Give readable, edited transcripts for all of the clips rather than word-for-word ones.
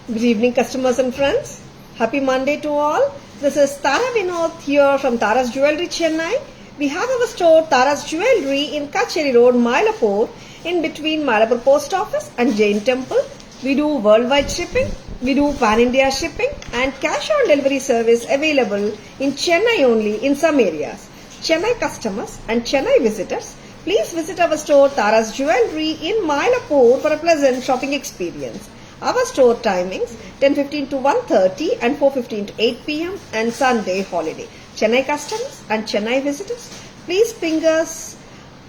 Good evening, customers and friends. Happy Monday to all. This is Tara Vinod here from Tara's Jewelry, Chennai. We have our store Tara's Jewelry in Kacheri Road, Mylapore, in between Mylapore Post Office and Jain Temple. We do worldwide shipping. We do pan-India shipping and cash-on-delivery service available in Chennai only in some areas. Chennai customers and Chennai visitors, please visit our store Tara's Jewelry in Mylapore for a pleasant shopping experience. Our store timings 10:15 to 1:30 and 4:15 to 8 p.m. and Sunday holiday. Chennai customers and Chennai visitors, please ping us.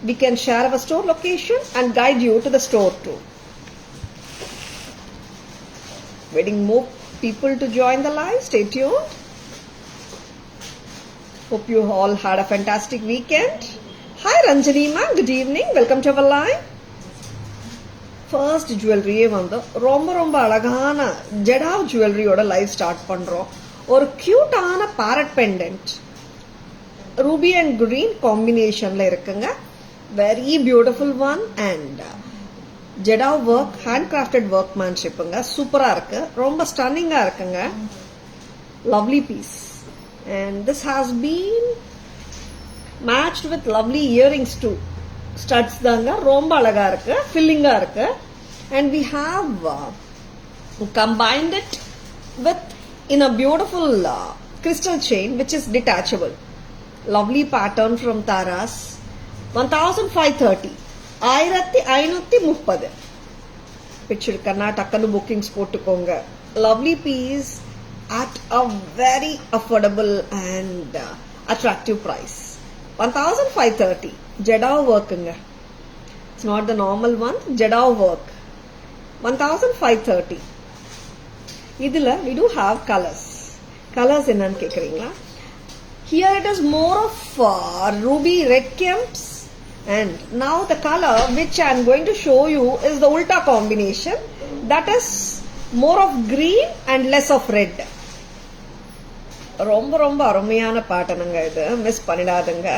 We can share our store location and guide you to the store too. Waiting more people to join the live. Stay tuned. Hope you all had a fantastic weekend. Hi Ranjani ma'am, good evening. Welcome to our live. First ஜுவல்லரியே வந்து ரொம்ப ரொம்ப அழகான jadau ஜுவல்லரியோட live start பண்ணுறோம். ஒரு க்யூட்டான parrot pendant ruby and green காம்பினேஷனில் இருக்குங்க. Very beautiful one and jadau work handcrafted ஒர்க் மேன்ஷிப்புங்க. சூப்பராக இருக்கு, ரொம்ப ஸ்டன்னிங்காக இருக்குங்க. Lovely piece and this has been matched with lovely earrings too. Studs தாங்க, ரொம்ப அழகா இருக்கு, ஃபில்லிங்கா இருக்கு. And we have combined it with in a beautiful crystal chain which is detachable. Lovely pattern from Tara's. 1530 1530 picture kanna takkannu bookings போட்டுக்கோங்க. Lovely piece at a very affordable and attractive price. 1530 Jada work. It's not the normal one. Jada work. 1530. Idila we do have colors. Colors ennan kekringa. Here it is more of ruby red kemps, and now the color which I am going to show you is the ulta combination. That is more of green and less of red. ரொம்ப ரொம்ப அருமையான பேட்டர்னுங்க இது, miss பண்ணிடாதுங்க.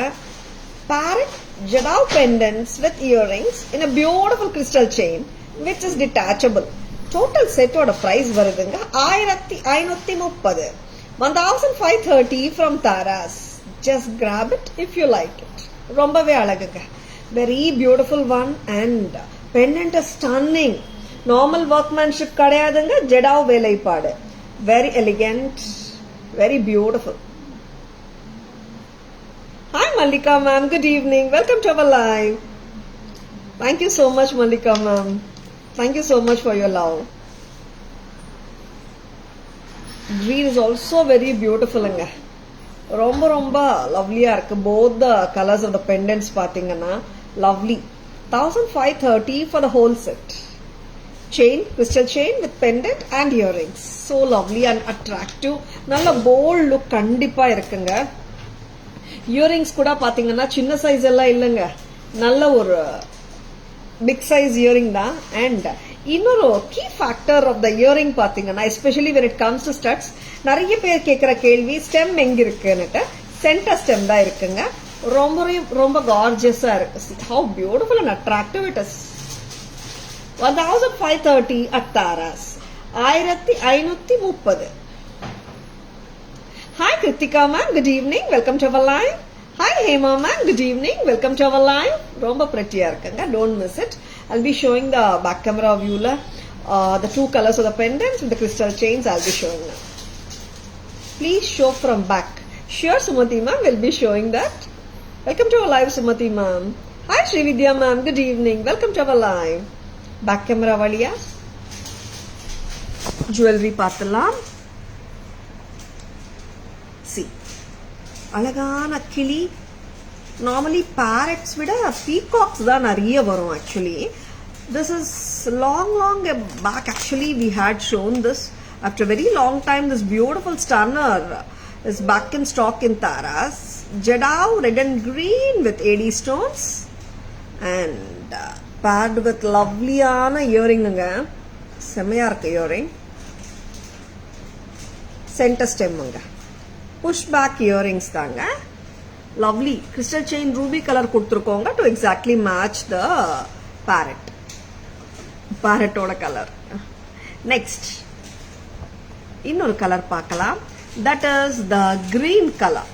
Parrot Jadao pendants with earrings in a beautiful crystal chain which is detachable. Total set oda price varudunga 1530 1530 from Tara's. Just grab it if you like it. Rombave alaguga, very beautiful one and pendant is stunning. Normal workmanship kadayadunga, Jadao velaipadu. Very elegant, very beautiful. Hi Malika ma'am, good evening. Welcome to our live. Thank you so much Malika ma'am. Thank you so much for your love. Green is also very beautiful anga. ரொம்ப ரொம்ப லவ்லியா இருக்கு. Both the colors of the pendants பாத்தீங்கன்னா lovely. 1530 for the whole set. Chain, crystal chain with pendant and earrings. So lovely and attractive. நல்ல bold look கண்டிப்பா இருக்குங்க. Earrings கூட பாத்தீங்கன்னா சின்ன சைஸ் எல்லாம் இல்லைங்க, நல்ல ஒரு பிக் சைஸ் இயரிங் தான். அண்ட் இன்னொரு key factor of the earring பாத்தீங்கன்னா, especially when it comes to studs, நிறைய பேர் கேட்கிற கேள்வி ஸ்டெம் எங்க இருக்குன்னுட்டு. சென்டர் ஸ்டெம் தான் இருக்குங்க. ரொம்ப ரொம்ப கார்ஜியஸா இருக்கு. how beautiful and attractive it is. 1530 at Tara's. 1530. Hi Kritika ma'am, good evening. Welcome to our live. Hi Hema ma'am, good evening. Welcome to our live. Romba pretty irukanga, don't miss it. I'll be showing the back camera view la the two colors of the pendants with the crystal chains I'll be showing now. Please show from back. Sure Sumati ma'am will be showing that. Welcome to our live Sumati ma'am. Hi Srividya ma'am, good evening. Welcome to our live. Back camera valiya jewelry paathalam. See, அழகான கிளி. Normally parrots விட peacocks தான் நிறைய வரும். Actually this is long back. Actually we had shown this after very long time. This beautiful stunner is back in stock in Tara's. Jadao red and green with AD stones and paired with lovelyயான இயரிங்குங்க. செம்மையா இருக்கு earring. Centre ஸ்டெம்முங்க. Push back earrings தாங்க. Lovely crystal chain ruby colour கொடுத்துருக்கோங்க to exactly match the பேரட்டோட colour. Next இன்னொரு colour பார்க்கலாம். That is the green colour.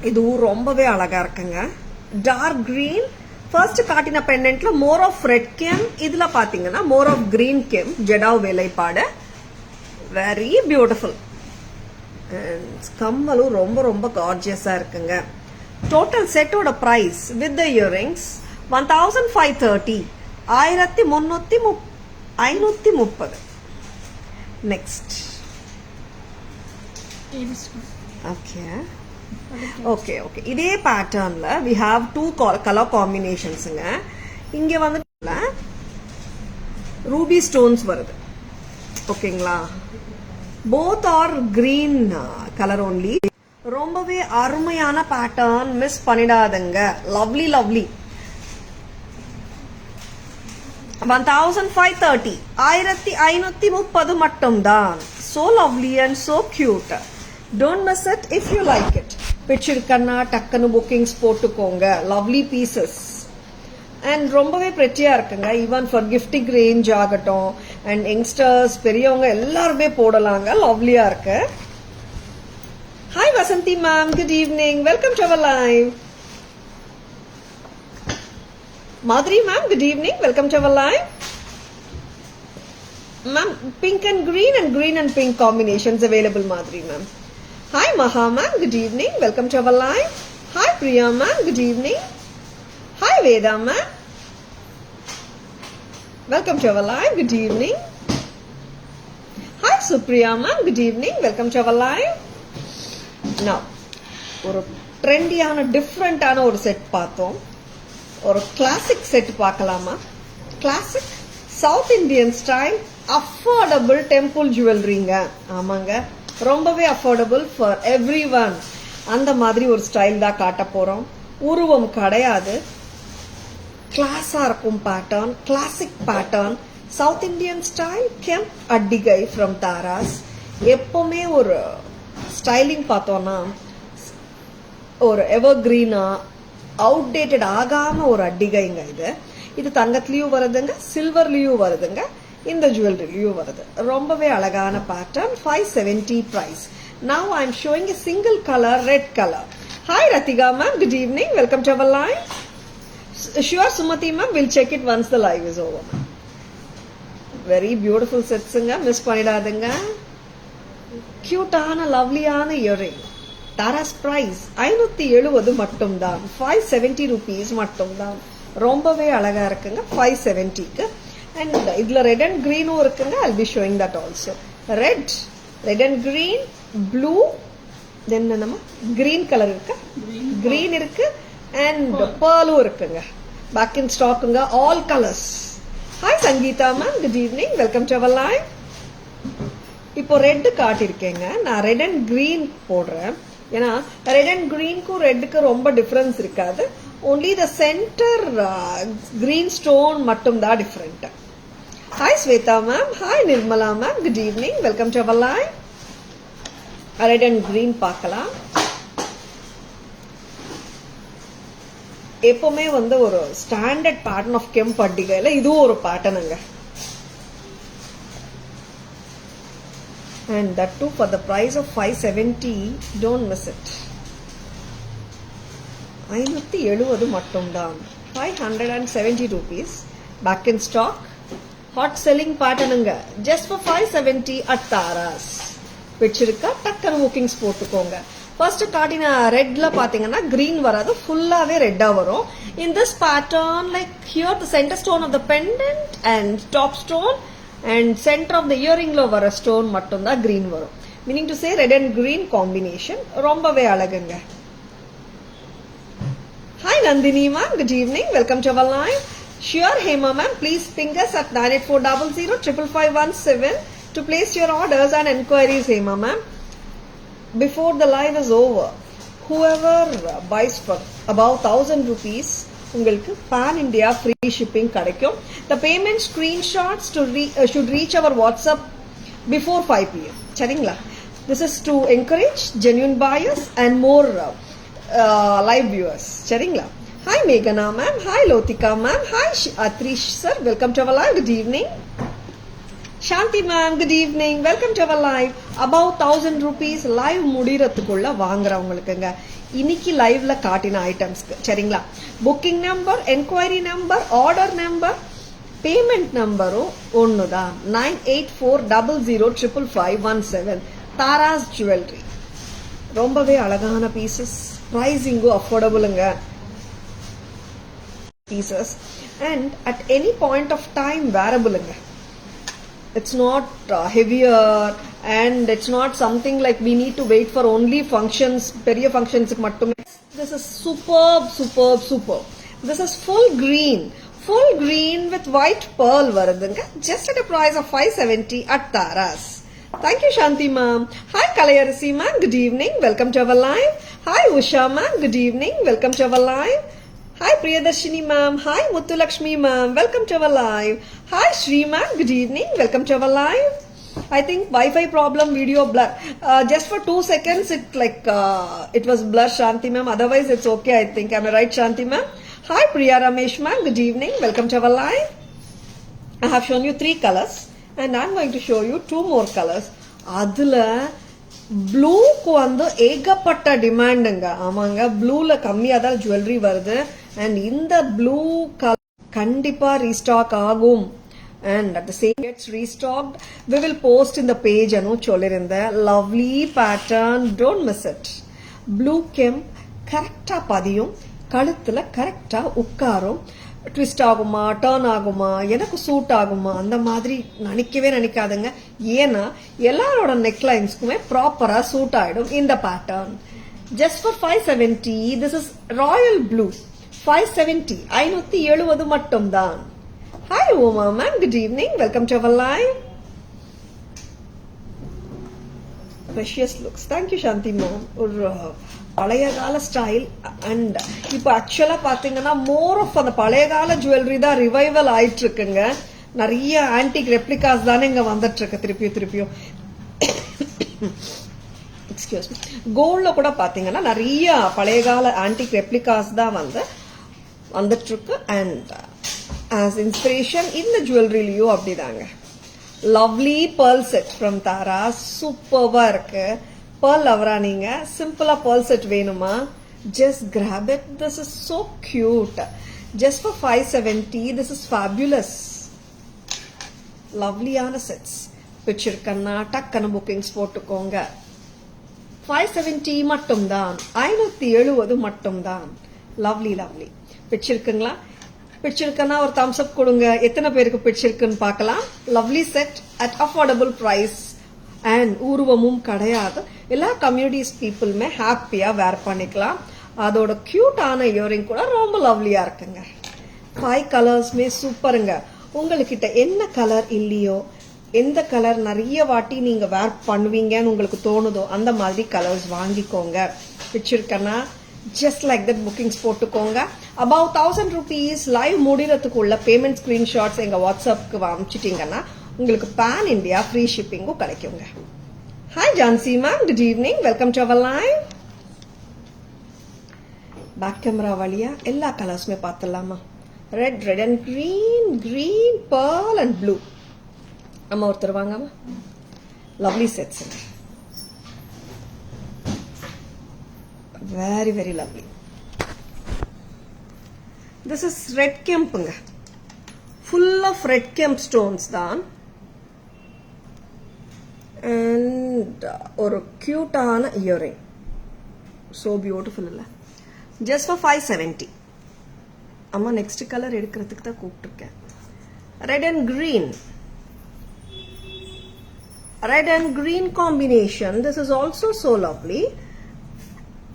இது ரொம்பவே அழகா இருக்குங்க. Dark green. ஃபர்ஸ்ட் காட்டின பெண்டன்ட்ல மோர் ஆஃப் ரெட் கெம், இதுல பாத்தீங்கன்னா more of green gem, jadau வேலைப்பாடு. Very beautiful. கம்மலும் ரொம்ப ரொம்ப கார்ஜியஸா இருக்குங்க. டோட்டல் செட்டோட price with the earrings 1530. 1330. Next. Okay. இதே பேட்டர்ன்ல we have two color combinationsங்க. இங்க வந்து ரூபி ஸ்டோன்ஸ் வருது. ஓகேங்களா? both are green color only. ரொம்பவே அருமையான பேட்டர்ன், மிஸ் பண்ணிடாதங்க. லவ்லி 1530. 1530 மட்டும்தான். so lovely and so cute. don't miss it if you like it. பிடிச்சிருக்கன்னா டக்குன்னு புக்கிங்ஸ் போட்டுக்கோங்க. லவ்லி பீசஸ் அண்ட் ரொம்பவே பிரெட்டியா இருக்குங்க. ஈவன் ஃபார் கிஃப்டிங் ரேஞ்ச் ஆகட்டும் அண்ட் யங்ஸ்டர்ஸ், பெரியவங்க எல்லாருமே போடலாங்க. லவ்லியா இருக்கு. Hi Vasanthi ma'am, good evening, welcome to our live. Madhuri ma'am, good evening, welcome to our live. Ma'am, pink and green and pink combinations available, Madhuri ma'am. Hi Maha ma'am, good evening, welcome to our live. Hi Priya ma'am, good evening. Hi Veda ma'am, welcome to our live, good evening. Hi Supriya ma'am, good evening, welcome to our live. Now, ஒரு ட்ரெண்டியான டிஃப்ரெண்டான ஒரு set பார்த்தோம். ஒரு classic set பார்க்கலாமா? Classic south Indian style affordable temple ஜுவல்லரிங்க. ஆமாங்க, ரொம்பவே affordable for every one. அந்த மாதிரி ஒரு ஸ்டைல் தான் காட்ட போறோம். உருவம் கிடையாது, கிளாஸா இருக்கும் pattern, classic pattern, south Indian style, kemp attigai from Taras. எப்பவுமே ஒரு ஸ்டைலிங் பார்த்தோம்னா ஒரு எவர் கிரீனா அவுடேட்டட் ஆகாம ஒரு அட்டிகைங்க. இது தங்கத்திலயும் வருதுங்க, சில்வர்லயும் வருதுங்க, இந்த ஜுவல்லரிலயும் வருது. ரொம்பவே அழகான pattern. 570 price. Now I am showing a single color, red color. Hi Ratika ma'am, good evening, welcome to our live. Sure Sumati ma'am, we'll check it once the live is over. Very beautiful setsங்க, miss பண்ணிடாதுங்க. கியூட்டான லவ்லியான earring. Taras price 570 மட்டும்தான். 570 rupees மட்டும்தான். ரொம்பவே அழகா இருக்குங்க 570க்கு. அண்ட் இதுல ரெட் அண்ட் கிரீனும் இருக்குங்க. I'll be showing that also. Red and green, blue, then நம்ம கிரீன் கலர் இருக்கு, கிரீன் இருக்கு அண்ட் பேர்லும் இருக்குங்க. பேக் இன் ஸ்டாக்குங்க, all colours. Hi Sangeetha ma'am, good evening, welcome to our live. இப்போ ரெட் காட்டிருக்கேங்க, நான் ரெட் அண்ட் கிரீன் போடுறேன். ஏன்னா ரெட் அண்ட் கிரீனுக்கும் ரெட்டுக்கு ரொம்ப டிஃபரன்ஸ் இருக்காது. only the center green stone மட்டும் தான் different. Hi Shweta ma'am, hi Nirmala ma'am, good evening, welcome to our live. Red and green பார்க்கலாம். எப்பவுமே வந்து ஒரு ஸ்டாண்டர்ட் பேட்டர்ன் ஆஃப் கெம்ப் அட்டிகைல இதுவும் ஒரு பேட்டர்னுங்க. And that too for the price of 570. Don't miss it. 570 மட்டும்தான். 570 rupees. Back in stock. Hot selling patternங்க. Just for 570 at Taras. பிடிச்சிருக்கா டக்குனு புக்கிங்ஸ் போட்டுக்கோங்க. ஃபர்ஸ்ட் காட்டின ரெட்ல பாத்தீங்கன்னா கிரீன் வராது, ஃபுல்லாவே ரெட்டா வரும். In this pattern, like here the center stone of the pendant and top stone and center of the earring lo vara stone mattum da green varum. Meaning to say red and green combination. Rombave alagunga. Hi Nandini ma'am, good evening, welcome to our live. Sure Hema ma'am, please ping us at 9840055517 to place your orders and enquiries. Hema ma'am, before the live is over, whoever buys for above 1000 rupees உங்களுக்கு pan India free shipping கிடைக்கும். The payment screenshots should reach our WhatsApp before 5 PM. சரிங்களா? This is to encourage genuine buyers and more live viewers. சரிங்களா? Hi Meghana ma'am, hi Lotika ma'am, hi Atrish sir, welcome to our live. Good evening. Shanti ma'am, good evening. Welcome to our live. About 1000 rupees live முடியறதுக்குள்ள வாங்குறவங்களுக்குங்க இன்னைக்கு லைவ்ல காட்டின ஐட்டம்ஸ்க்கு சரிங்களா. Booking number, enquiry number, order number, payment நம்பரும் ஒண்ணுதான். 9840055517 Tara's jewellery. ரொம்பவே அழகான pieces, பிரைசிங்கும் அஃபோர்டபுளுங்க pieces and at any point of time wearable. It's not heavier and it's not something like we need to wait for only functions, periya functions mattume. This is superb. This is full green with white pearl varudunga, just at a price of 570 at Taras. Thank you Shanti ma'am. Hi Kalayarisi ma'am, good evening, welcome to our live. Hi Usha ma'am, good evening, welcome to our live. Hi Priyadarshini ma'am, hi Muthulakshmi ma'am, welcome to our live. Hi Shri ma'am, good evening, welcome to our live. I think Wi-Fi problem, video blur. Just for 2 seconds it was blur Shanti ma'am, otherwise it's okay I think. Am I right Shanti ma'am? Hi Priya Ramesh ma'am, good evening, welcome to our live. I have shown you 3 colors and I'm going to show you 2 more colors. Adula ப்ளூக்கு வந்து ஏகப்பட்ட டிமாண்டுங்க. ஆமாங்க, ப்ளூல கம்மியா தான் jewellery வருது and இந்த blue colour கண்டிப்பா restock ஆகும் and at the same gets restocked. We will post in the page anu சொல்லிருந்தேன். lovely pattern, don't miss it. blue kemp கரெக்டா பதியும், கழுத்துல கரெக்டா உட்காரும். ட்விஸ்ட் ஆகுமா, டர்ன் ஆகுமா, எனக்கு சூட் ஆகுமா அந்த மாதிரி நினைக்காதுங்க. ஏன்னா எல்லாரோட நெக்லைன்ஸ்க்குமே ப்ராப்பரா சூட் ஆயிடும் இந்த pattern. Just for 570. This is royal blue. 570 570 மட்டும் தான். Hi Uma ma'am, good evening, welcome to our live. precious looks. Thank you Shanti ma'am. ஒரு பழைய கால ஸ்டைல் அண்ட் இப்போ ஆக்சுவலா பாத்தீங்கன்னா மோர் ஆஃப் அந்த பழைய கால ஜுவல்லரி தான் ரிவைவல் ஆயிட்டு இருக்குங்க. நிறைய ஆன்டிக் ரெப்ளிகாஸ் தானே இங்க வந்துட்டு இருக்கு திருப்பியும். Excuse me. கோல்ட்ல கூட பாத்தீங்கன்னா நிறைய பழைய கால ஆன்டிக் ரெப்ளிகாஸ் தான் வந்துட்டு இருக்கு அண்ட் ஆஸ் இன்ஸ்பிரேஷன் இந்த ஜுவல்லரிலயும் அப்படிதாங்க. Lovely pearl set from Tara. சூப்பர்வா இருக்கு. pearl லவரா நீங்க, சிம்பிளா pearl set வேணுமா, just grab it. This is so cute. Just for 570. This is fabulous. லவ்லியான செட்ஸ். பிடிச்சிருக்கன்னா டக்குன்னு புக்கிங்ஸ் போட்டுக்கோங்க. 570 மட்டும்தான், 570 மட்டும்தான். லவ்லி பிடிச்சிருக்குங்களா? பிடிச்சிருக்குன்னா ஒரு தம்ஸ் அப் கொடுங்க. எத்தனை பேருக்கு பிடிச்சிருக்குன்னு பார்க்கலாம். Lovely set at affordable price and உருவமும் கிடையாது. எல்லா கம்யூனிட்டிஸ் பீப்புளுமே ஹாப்பியா வேர் பண்ணிக்கலாம். அதோட கியூட்டான இயரிங் கூட ரொம்ப லவ்லியா இருக்குங்க. 5 கலர்ஸ்மே சூப்பருங்க. உங்ககிட்ட என்ன கலர் இல்லையோ, எந்த கலர் நிறைய வாட்டி நீங்க வேர் பண்ணுவீங்கன்னு உங்களுக்கு தோணுதோ அந்த மாதிரி கலர்ஸ் வாங்கிக்கோங்க. பிடிச்சிருக்கன்னா just like that bookings போட்டுக்கோங்க. about 1000 rupees லைவ் முடியறதுக்குள்ள பேமெண்ட் ஸ்கிரீன்ஷாட்ஸ் எங்க வாட்ஸ்அப்க்கு அனுப்பிச்சிட்டீங்கன்னா உங்களுக்கு பேன் இந்தியா ஃப்ரீ ஷிப்பிங்கும் கிடைக்குங்க. Hi Jhansi ma'am, good evening, welcome to our live. Back camera வழியா எல்லா கலர்ஸுமே பார்த்துடலாமா? Red and green pearl and blue. அம்மா ஒருத்தர் வாங்கம்மா. Lovely sets, very very lovely. This is red kemp, full of red kemp stones தான் and ஒரு cute-ஆன earring. so beautiful இல்ல? just for 570. அம்மா next color எடுக்கிறதுக்கு தான் கூப்பிட்டுருக்கேன். red and green combination. This is also so lovely.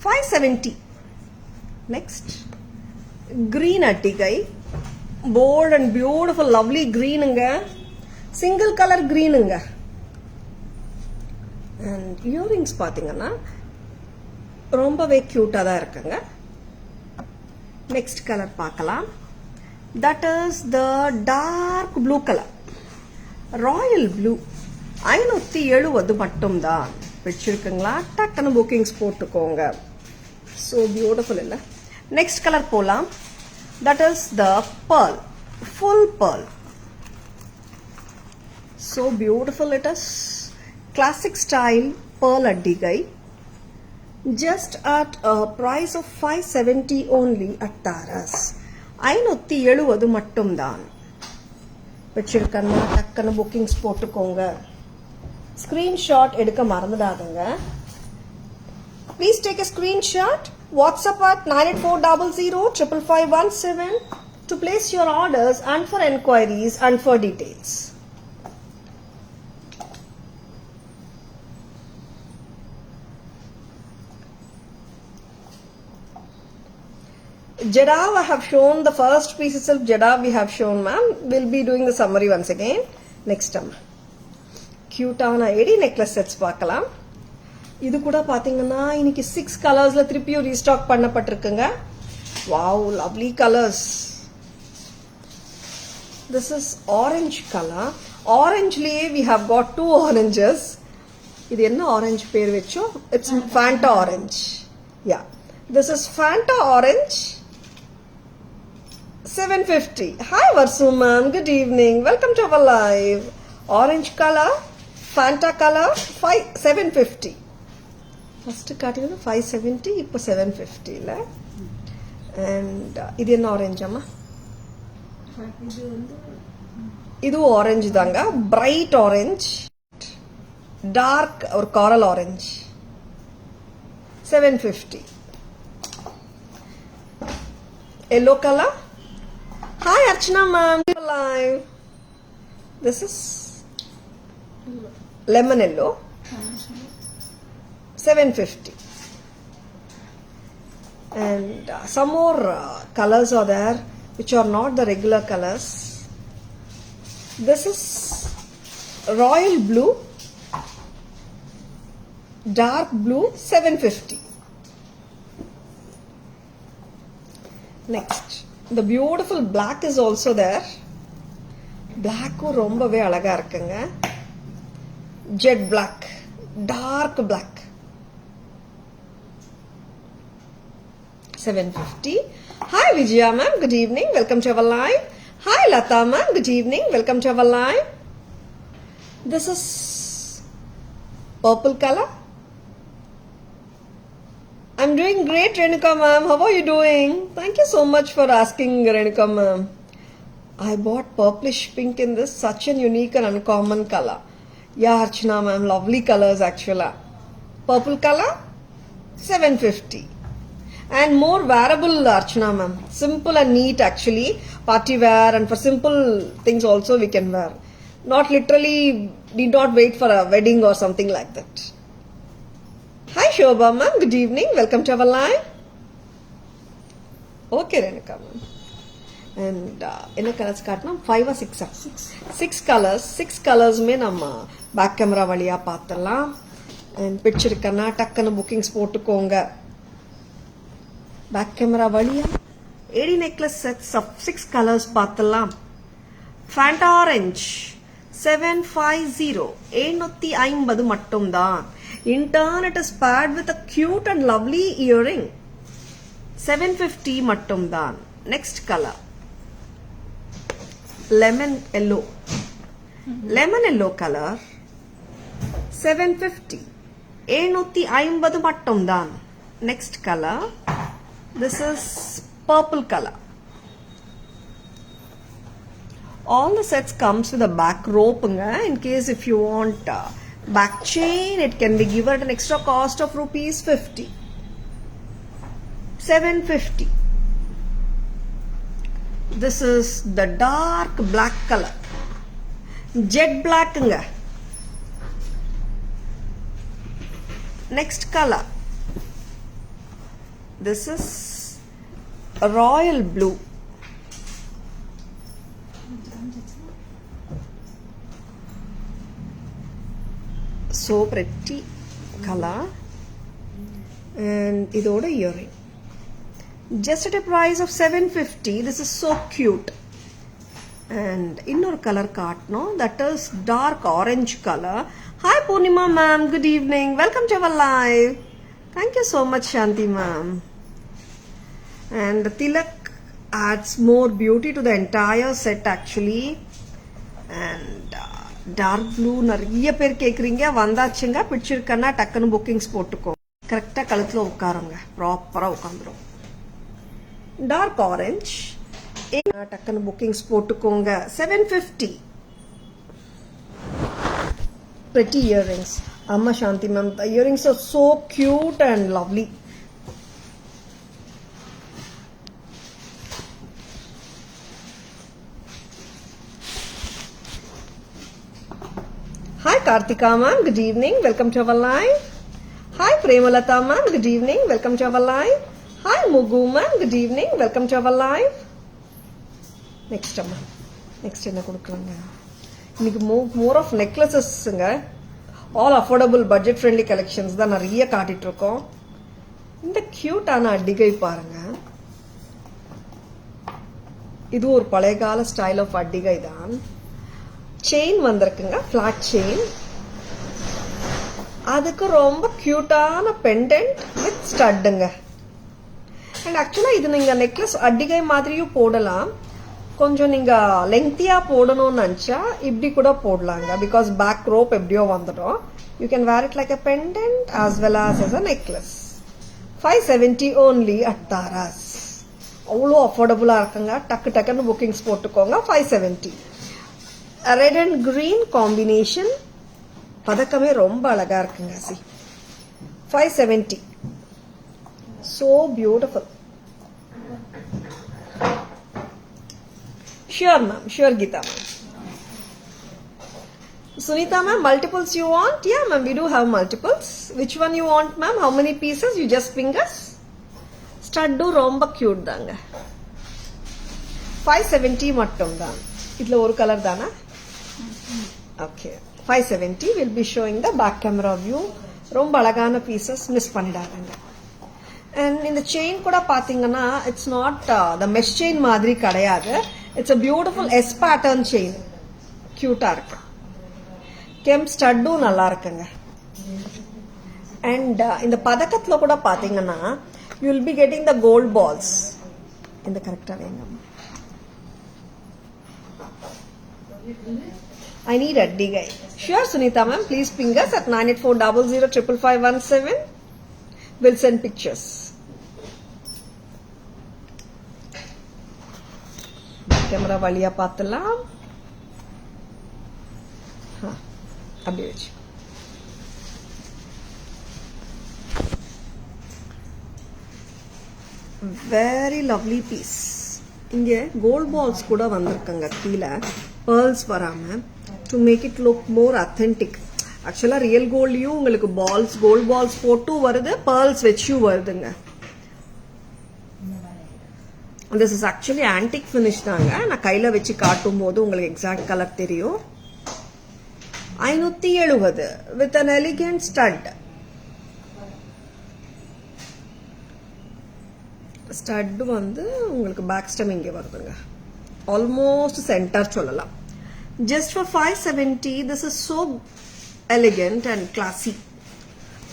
570. next green attikai, bold and beautiful lovely green anga, single color green anga and earrings பாத்தீங்கன்னா ரொம்பவே கியூட்டா தான் இருக்குங்க. next color பார்க்கலாம். that is the dark blue color, royal blue. 570 மட்டும் தான். பிடிச்சிருக்குங்களா? டக்குன்னு bookings போட்டுக்கோங்க. so beautiful இல்ல? next color போலாம். that is the pearl, full pearl. So beautiful it is. Classic style pearl addigai. Just at a price of 570 only at Taras. 570 மட்டும் தான். வச்சிருக்கேன்னா டக்குன்னு bookings போட்டுக்கோங்க. ஸ்கிரீன்ஷாட் எடுக்க மறந்துடாதீங்க. Please take a screenshot. WhatsApp at 98400 to place your orders and for enquiries and for details. Jadav I have shown, the first piece itself Jadav we have shown, ma'am. We'll be doing the summary once again next time. Cute ஆன AD necklace sets பார்க்கலாம். இது கூட பாத்தீங்கன்னா இன்னைக்கு 6 கலர்ஸ்ல திருப்பியும் restock பண்ணப்பட்டிருக்குங்க. Wow, lovely colours. This is orange color. Orangeலயே we have got 2 oranges. இது என்ன ஆரஞ்சு பேர் வெச்சோ? It's Fanta orange. Yeah. This is Fanta orange. 750. Hi Varsu ma'am, good evening. Welcome to our live. Orange color, Fanta color, 750. First காட்டினது 570, இப்போ 750 இல்ல. And இது என்ன orange அம்மா? இது ஆரஞ்சு தாங்க, பிரைட் ஆரஞ்சு, டார்க் ஒரு காரல் orange. 750. Yellow color. Hi Archana ma'am, live. This is lemon yellow. 750. And some more colors are there which are not the regular colors. This is royal blue, dark blue, 750. Next, the beautiful black is also there. Black ரொம்பவே அழகா இருக்குங்க. Jet black, dark black. 750. Hi Vijaya ma'am, good evening. Welcome to our live. Hi Lata ma'am, good evening. Welcome to our live. This is purple color. I'm doing great, Renuka ma'am. How are you doing? Thank you so much for asking, Renuka ma'am. I bought purplish pink in this, such an unique and uncommon color. Yeah, Archana ma'am, lovely colors actually. Purple color, 750. And more wearable, Archana ma'am. Simple and neat actually. Party wear and for simple things also we can wear. Not literally, need not wait for a wedding or something like that. Hi Shobha ma'am, good evening. Welcome to our live. Okay Renuka ma'am. And என்ன colours காட்டணும்? 5 or 6? 6 colors. 6 colorsமே நம்ம back camera வழியா பார்த்தலாம். And பிடிச்சிருக்கனா டக்குன்னு bookings போட்டுக்கோங்க. Back camera வழியா ஏடி necklace sets of 6 colors பார்த்தலாம். Fanta orange 750, 750 மட்டும்தான். In turn, it is paired with a cute and lovely earring. 750 மட்டும்தான். Next color. Lemon yellow. Lemon yellow color. 750. 750 மட்டும்தான். Next color. This is purple color. All the sets comes with a back rope in case if you want back chain, it can be given at an extra cost of rupees 50. 750. This is the dark black color, jet black. Next color. This is royal blue. So pretty color. And idoda earring. Just at a price of 750. This is so cute. And இன்னொரு color காட்டணும். That is dark orange color. Hi Purnima ma'am, good evening. Welcome to our live. Thank you so much Shanti ma'am. And the tilak adds more beauty to the entire set actually. And dark blue நிறைய பேர் கேக்குறீங்க, வந்தாச்சுங்க. பிடிச்சிருக்கன்னா டக்குன்னு bookings போட்டுக்கோ. கரெக்டா கழுத்துல உட்காருங்க, ப்ராப்பரா உட்காந்துரும். டார்க் ஆரஞ்ச் டக்குன்னு புக்கிங்ஸ் போட்டுக்கோங்க. 750. Pretty earrings. Amma Shanti ma'am, the earrings are so cute and lovely. Hi Kartika ma'am, good evening, welcome to our live. Hi Premalata ma'am, good evening, welcome to our live. Hi Mugu ma'am, good evening, welcome to our live. Next amma, next என்ன கொடுக்கலாங்க? இன்னைக்கு more of நெக்லஸஸ்ங்க. All affordable budget friendly collections தான் நிறைய காட்டிட்டு இருக்கோம். இந்த கியூட்டான அடிகை பாருங்க. இது ஒரு பழைய கால ஸ்டைல் ஆஃப் அடிகை தான். செயின் வந்திருக்குங்க, பிளாட் செயின். அதுக்கு ரொம்ப கியூட்டான பெண்டன்ட் வித் ஸ்டட்டுங்க. அண்ட் ஆக்சுவலா இது நீங்க நெக்லஸ் அடிகை மாதிரியும் போடலாம். கொஞ்சம் நீங்க லெங்தியா போடணும்னு நினைச்சா இப்படி கூட போடலாங்க. பிகாஸ் பேக் ரோப் எப்படியோ வந்துடும். You can wear it like a pendant as well as a necklace. 570 only at Taras. அவ்வளோ அஃபோர்டபுளா இருக்குங்க. டக்கு டக்குன்னு புக்கிங்ஸ் போட்டுக்கோங்க. 570. Red and green combination. பதக்கமே ரொம்ப அழகா இருக்குங்க. சி 570. So beautiful. Sure ma'am, sure Geeta ma'am. Sunita ma'am, multiples you want? Yeah ma'am, we do have multiples. Which one you want ma'am? How many pieces? You just ping us. Stud romba cute தாங்க. 570 மட்டும் தான். இதுல ஒரு colour தானா? Okay. 570 will be showing the back camera view. ரொம்ப அழகான pieces, miss பண்ணிடாதீங்க. And இந்த செயின் கூட பாத்தீங்கன்னா it's not the mesh chain மாதிரி கிடையாது. It's a beautiful S pattern chain. கியூட்டா இருக்கு. கெம் ஸ்டட்டும் நல்லா இருக்குங்க. அண்ட் இந்த பதக்கத்துல கூட பாத்தீங்கன்னா you will be getting the gold balls. இந்த கரெக்டா வேங்க. I need a digay. Sure Sunita ma'am, please ping us at 9840055517. We'll send pictures. Camera வழியா பார்த்தலாம். அப்படியே வச்சு வெரி லவ்லி பீஸ். இங்க கோல்ட் பால்ஸ் கூட வந்திருக்குங்க கீழே, பேர்ல்ஸ் வராம, to make it look more authentic. Actually real கோல்ட்லயும் உங்களுக்கு பால்ஸ், கோல்ட் பால்ஸ் போட்டும் வருது, பேர்ல்ஸ் வச்சும் வருதுங்க. This is actually antique finish தாங்க. நான் கையில வச்சு காட்டும் போது உங்களுக்கு எக்ஸாக்ட் கலர் தெரியும். 570 with an elegant stud. Stud வந்து உங்களுக்கு பேக் ஸ்டெம் இங்கே வருதுங்க. ஆல்மோஸ்ட் சென்டர் சொல்லலாம். Just for 570 this is so elegant and classy.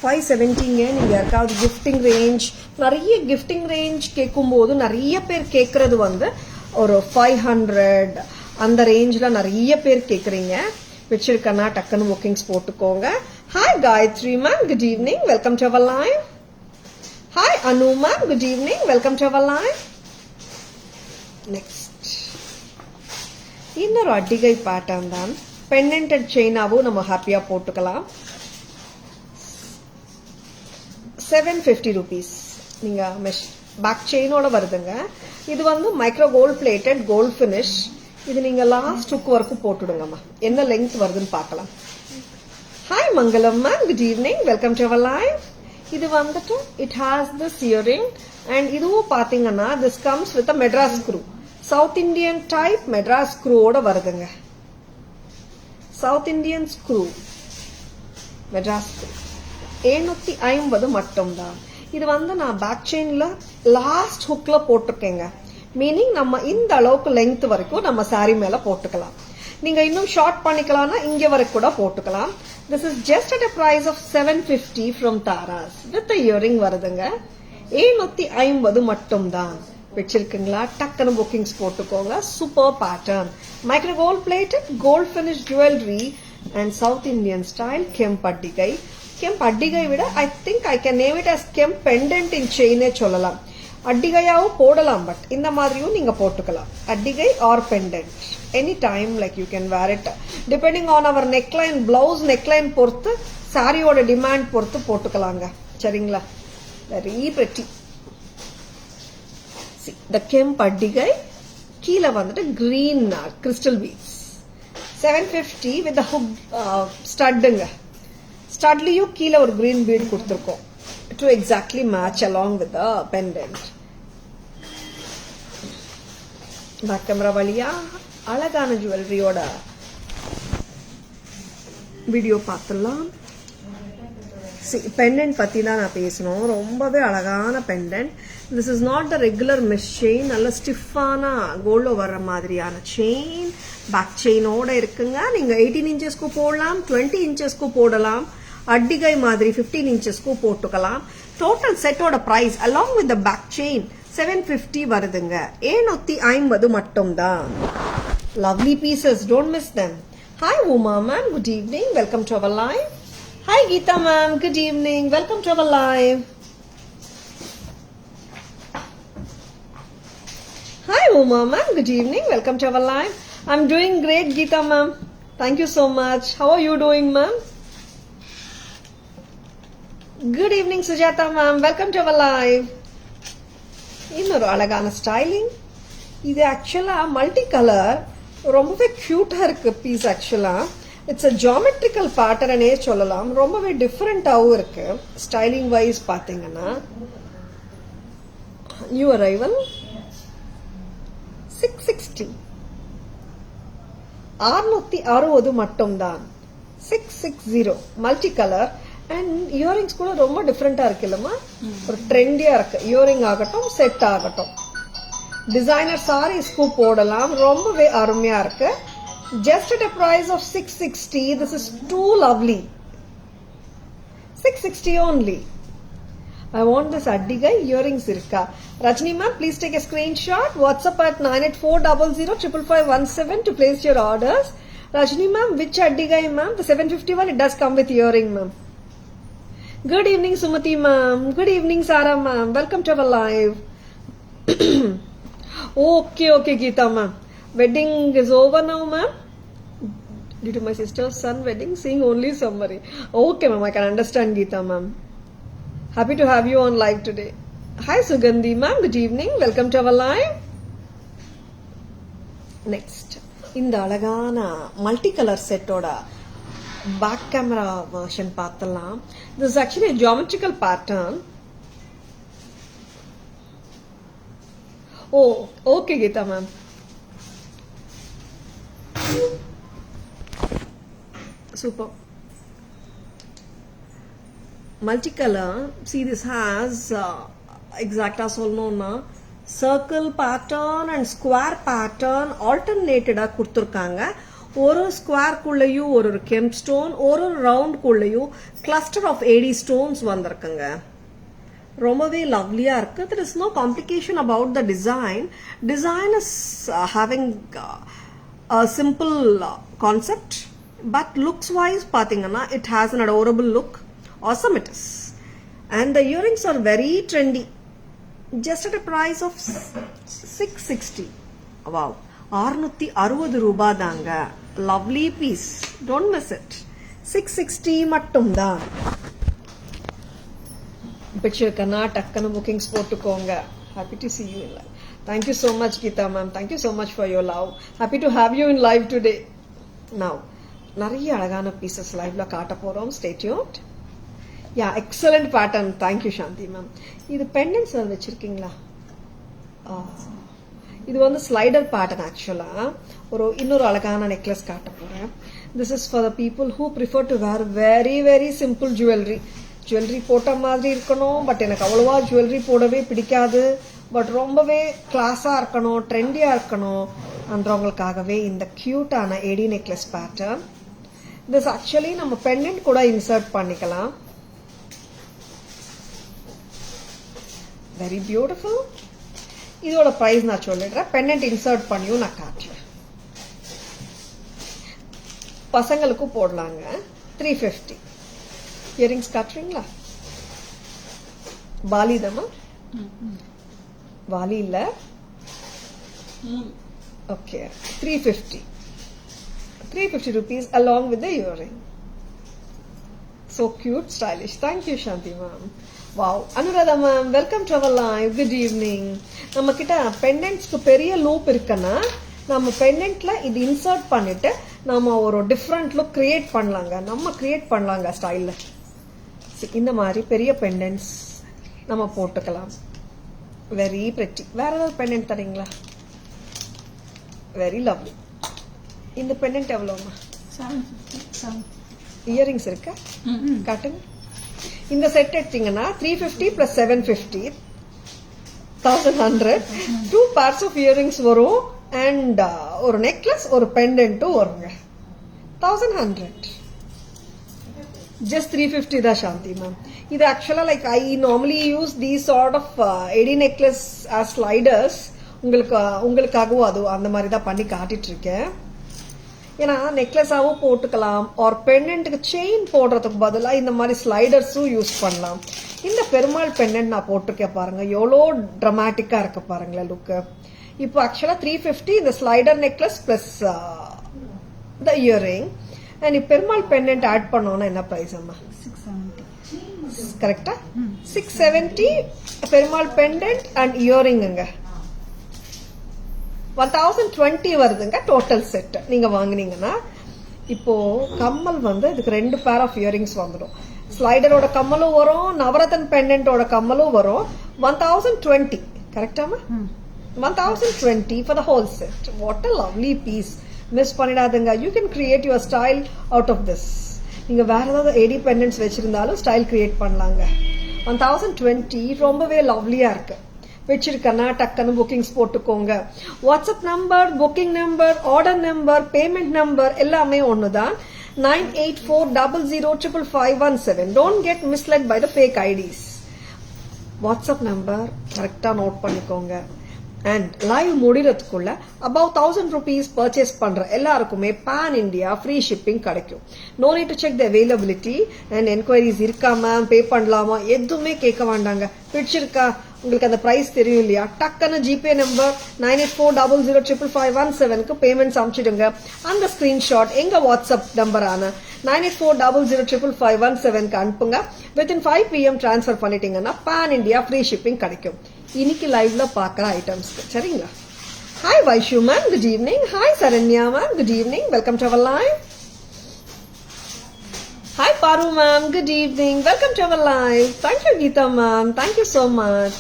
570ங்க. நீங்க யாருக்காவது கிஃப்டிங் ரேஞ்ச், நிறைய கிஃப்டிங் ரேஞ்ச் கேட்கும் போது நிறைய பேர் கேட்கறது வந்து ஒரு 500 அந்த ரேஞ்ச்ல நிறைய பேர் கேட்குறீங்க. வச்சிருக்கனா டக்குன்னு புக்கிங்ஸ் போட்டுக்கோங்க. Hi Gayathri ma'am, good evening, welcome to our live. Hi Anu ma'am, good evening, welcome to our live. Next இன்னொரு அடிகை பேட்டர்ன் தான். பெண்டன்டட் செயினாவும் நம்ம ஹாப்பியா போட்டுக்கலாம். 750 rupees. நீங்க மெஷ் பேக் செயினோட வருதுங்க. இது வந்து micro gold plated gold finish. இது நீங்க லாஸ்ட் ஹுக் வரைக்கும் போட்டுடுங்கம்மா. என்ன லெங்த் வருதுன்னு பார்க்கலாம். Hi Mangalam ma'am, good evening, welcome to our live. இது வந்துட்டு it has this earring and இதுவும் பாத்தீங்கன்னா this comes with Madras screw. South Indian type Madras ஸ்க்ரூவோட வருதுங்க. South Indian screw Madras screw 750 மட்டும் தான். இது வந்து நான் பேக் செயின்ல லாஸ்ட் ஹுக்ல போட்டிருக்கேங்க. மீனிங் நம்ம இந்த அளவுக்கு லெங்த் வரைக்கும் நம்ம சாரி மேல போட்டுக்கலாம். நீங்க இன்னும் ஷார்ட் பண்ணிக்கலாம்னா இங்க வரைக்கும் கூட போட்டுக்கலாம். This is just at a price of 750 from Taras with the earring வருதுங்க. 750 மட்டும் தான். வச்சிருக்குங்களா? டக்குன்னு புக்கிங்ஸ் போட்டுக்கோங்க. Super pattern, micro gold plated gold finish jewellery and south Indian style kemp attigai. Kemp attigai விட I think I can name it as kemp pendant in செயினே சொல்லலாம். அட்டிகையாவும் போடலாம், பட் இந்த மாதிரியும் நீங்க போட்டுக்கலாம். Attigai or pendant any time, like you can wear it depending on our neckline, blouse neckline பொறுத்து, சாரியோட டிமாண்ட் பொறுத்து போட்டுக்கலாங்க. சரிங்களா? Very pretty. the kemp attigai கீழே வந்துட்டு green crystal beads 750 with the hook ஸ்டட்டுங்க. ஸ்டட்லயும் கீழே ஒரு கிரீன் பீட் கொடுத்துருக்கோம் to exactly match along with the pendant. Back camera வழியா அழகான ஜுவல்லரியோட வீடியோ பார்த்துடலாம். பெண்டன்ட் பத்தி தான் நான் பேசணும். ரொம்பவே அழகான pendant. This is not the regular mesh chain, நல்ல ஸ்டிஃபான கோல்டு வர்ற மாதிரியான செயின். பேக் செயினோட இருக்குங்க. நீங்க 18 இன்ச்சஸ்க்கு போடலாம், 20 இன்ச்சஸ்க்கு போடலாம், அட்டிகை மாதிரி 15 இன்ச்சஸ்க்கு போட்டுக்கலாம். டோட்டல் செட்டோட price along with the back chain 750 வருதுங்க. 750 மட்டும் தான். Lovely pieces, don't miss them. Hi Uma ma'am, good evening, welcome to our live. Hi Geetha ma'am, good evening, welcome to our live. Hi Uma ma'am, good evening, welcome to our live. I'm doing great Geeta ma'am, thank you so much. How are you doing ma'am? Good evening Sujata ma'am, welcome to our live. இன்னொரு அழகான styling. இது ஆக்சுவலா multi colour, ரொம்பவே கியூட்டா இருக்கு piece. ஆக்சுவலா it's a geometrical பேட்டர்னே சொல்லலாம். ரொம்பவே டிஃபரெண்டாவும் இருக்கு ஸ்டைலிங் வைஸ் பாத்தீங்கன்னா. நியூ அரைவல் 660 660 மட்டும் தான். 660 மல்டி கலர் அண்ட் இயரிங்ஸ் கூட ரொம்ப டிஃப்ரெண்டா இருக்கு இல்லமா, ஒரு ட்ரெண்டியா இருக்கு. இயரிங் ஆகட்டும், செட் ஆகட்டும், டிசைனர் சாரீஸ்க்கு போடலாம். ரொம்பவே அருமையா இருக்கு. Just at a price of 660. this is too lovely. 660 only. I want this Addigai earrings irka. Rajni ma'am, please take a screenshot. WhatsApp at 984005517 to place your orders. Rajni ma'am, which Addigai ma'am? The 751, it does come with earring ma'am. Good evening Sumati ma'am. Good evening Sarah ma'am. Welcome to our live. Okay Geeta ma'am. Wedding is over now ma'am. Due to my sister's son wedding, seeing only summary. Okay ma'am, I can understand Geeta ma'am. Happy to have you on live today. Hi Sugandhi ma'am, good evening, welcome to our live. Next, இந்த அழகான multi colour செட்டோட back camera version பார்த்தலாம். This is actually a geometrical pattern. Oh, okay Geeta ma'am. Super. Multicolor. See, this has exact சொல்லணும்னா circle pattern and square pattern alternated கொடுத்திருக்காங்க. ஒரு square குள்ளேயும் ஒரு kemp stone, ஒரு ரவுண்ட் குள்ளேயும் கிளஸ்டர் ஆஃப் ஏடி ஸ்டோன்ஸ் வந்திருக்குங்க. ரொம்பவே லவ்லியா இருக்கு. there is no complication about the design. Design is having a simple concept, but looks wise பாத்தீங்கன்னா it has an adorable look. Awesome it is. And the earrings are very trendy. Just at a price of 660. Wow. 660 ரூபாய் தாங்க. Lovely piece. Don't miss it. 660 மட்டும் தான். Picture kana takkana bookings போட்டுக்கோங்க. Happy to see you in live. Thank you so much Geeta ma'am. Thank you so much for your love. Happy to have you in live today. Now, நிறைய அழகான pieces லைவ்ல காட்ட போறோம். Stay tuned. Yeah, excellent pattern. Thank you Shanti ma'am. இது pendants வச்சிருக்கீங்களா? இது வந்து slider pattern. ஆக்சுவலா இன்னொரு அழகான நெக்லஸ் காட்ட போறேன். This is for the people who prefer to wear very very simple jewelry. Jewellery போட்ட மாதிரி இருக்கணும், பட் எனக்கு அவ்வளவா ஜுவல்லரி போடவே பிடிக்காது, பட் ரொம்பவே கிளாஸா இருக்கணும், ட்ரெண்டியா இருக்கணும் என்றவங்களுக்காகவே இந்த கியூட்டான ஏடி நெக்லஸ் பேட்டர்ன். திஸ் ஆக்சுவலி நம்ம பெண்டன்ட் கூட இன்சர்ட் பண்ணிக்கலாம். Very beautiful. இதோட பிரைஸ் நான் சொல்லிடுறேன். பெண்டன்ட் இன்சர்ட் பண்ணியும் நான் காட்டுறேன். பசங்களுக்கும் போடலாங்க. 350. இயரிங்ஸ் காட்டுறீங்களா? வாலி தாமா? வாலி இல்ல. Okay, 350. 350 rupees along with the earring. So cute, stylish. Thank you, Shanti ma'am. Wow. Anuradha ma'am, welcome to our live. Good evening. நம்ம கிட்ட பெண்டன்ட்ஸ்க்கு பெரிய லூப் இருக்குன்னா நம்ம பெண்டன்ட்ல இது இன்சர்ட் பண்ணிட்டு நம்ம ஒரு டிஃப்ரெண்ட் லுக் கிரியேட் பண்ணலாங்க. நம்ம கிரியேட் பண்ணலாங்க ஸ்டைல்ல. இந்த மாதிரி பெரிய பெண்டன்ட்ஸ் நம்ம போட்டுக்கலாம். Very pretty. வேற ஏதாவது பெண்டன்ட் தரீங்களா? Very lovely. இந்த பெண்டன்ட் எவ்வளவுமா? 750. இயரிங்ஸ் இருக்கா? காட்டுங்க. இந்த செட் எடுத்தீங்கன்னா 350 plus 750 1100. 2 pairs of earrings வரும் அண்ட் ஒரு நெக்லஸ் ஒரு பெண்டன்ட்டும் வருங்க. 1100. Just 350 தான் சாந்தி மேம். இது actually like I normally use these sort of AD necklace as sliders. உங்களுக்காகவும் அது அந்த மாதிரி தான் பண்ணி காட்டிட்டு இருக்கேன். ஏன்னா நெக்லஸாவும் போட்டுக்கலாம், ஒரு பெண்டன்ட்டுக்கு செயின் போடுறதுக்கு பதிலாக இந்த மாதிரி ஸ்லைடர்ஸும் யூஸ் பண்ணலாம். இந்த பெருமாள் பெண்டன்ட் நான் போட்டிருக்கேன் பாருங்க, எவ்வளோ ட்ரமாட்டிக்கா இருக்கு பாருங்களேன் லுக்கு. இப்போ ஆக்சுவலா 350 இந்த slider necklace plus the earring. And இப்போ பெருமாள் பெண்டன்ட் ஆட் பண்ணோம்னா என்ன பிரைஸ் அம்மா? 670. கரெக்டா? 670 பெருமாள் பெண்டன்ட் அண்ட் இயரிங்குங்க. 1020 வருதுங்க டோட்டல் செட் நீங்க வாங்குனீங்கன்னா. இப்போ கம்மல் வந்து இதுக்கு 2 பேர் ஆஃப் இயரிங்ஸ் வந்துடும். ஸ்லைடரோட கம்மலும் வரும், நவரத்தன் பெண்டன்டோட கம்மலும் வரும். 1020 கரெக்டாமா? 1020 for the whole set. What a lovely piece. Miss பண்ணிடாதுங்க. You can create your style out of this. நீங்க வேற ஏதாவது எடி பெண்டன்ட்ஸ் வச்சிருந்தாலும் ஸ்டைல் கிரியேட் பண்ணலாங்க. 1020 ரொம்பவே லவ்லியா இருக்கு. வச்சிருக்கனா டக்குன்னு புக்கிங்ஸ் போட்டுக்கோங்க. WhatsApp number, booking number, order number, payment number எல்லாமே ஒண்ணுதான். 9840055517. Don't get misled by the fake IDs. WhatsApp number கரெக்டா நோட் பண்ணிக்கோங்க. அண்ட் லைவ் முடிகிறதுக்குள்ள அபவ் 1000 rupees பர்ச்சேஸ் பண்ற எல்லாருக்குமே பேன் இண்டியா ஃப்ரீ ஷிப்பிங் கிடைக்கும். No need to check the availability and enquiries இருக்காம pay பண்ணலாமா எதுவுமே கேட்க வேண்டாங்க. பிடிச்சிருக்கா, உங்களுக்கு அந்த பிரைஸ் தெரியும் இல்லையா, டக்குன்னு ஜிபே நம்பர் 9840055517க்கு பேமெண்ட்ஸ் அனுப்பிச்சிடுங்க. அந்த ஸ்கிரீன்ஷாட் எங்க வாட்ஸ்அப் நம்பரான 9840055517க்கு அனுப்புங்க. வித்தின் 5 PM டிரான்ஸ்ஃபர் பண்ணிட்டீங்கன்னா பேன் இண்டியா ஃப்ரீ ஷிப்பிங் கிடைக்கும். இன்னைக்கு லைவ்ல பாக்குற ஐட்டம்ஸ்க்கு சரிங்களா? Hi Vaishu ma'am, good evening. Hi Saranya ma'am, good evening. Welcome to our live. Hi Paru ma'am, good evening. Welcome to our live. Thank you Geeta ma'am. Thank you so much.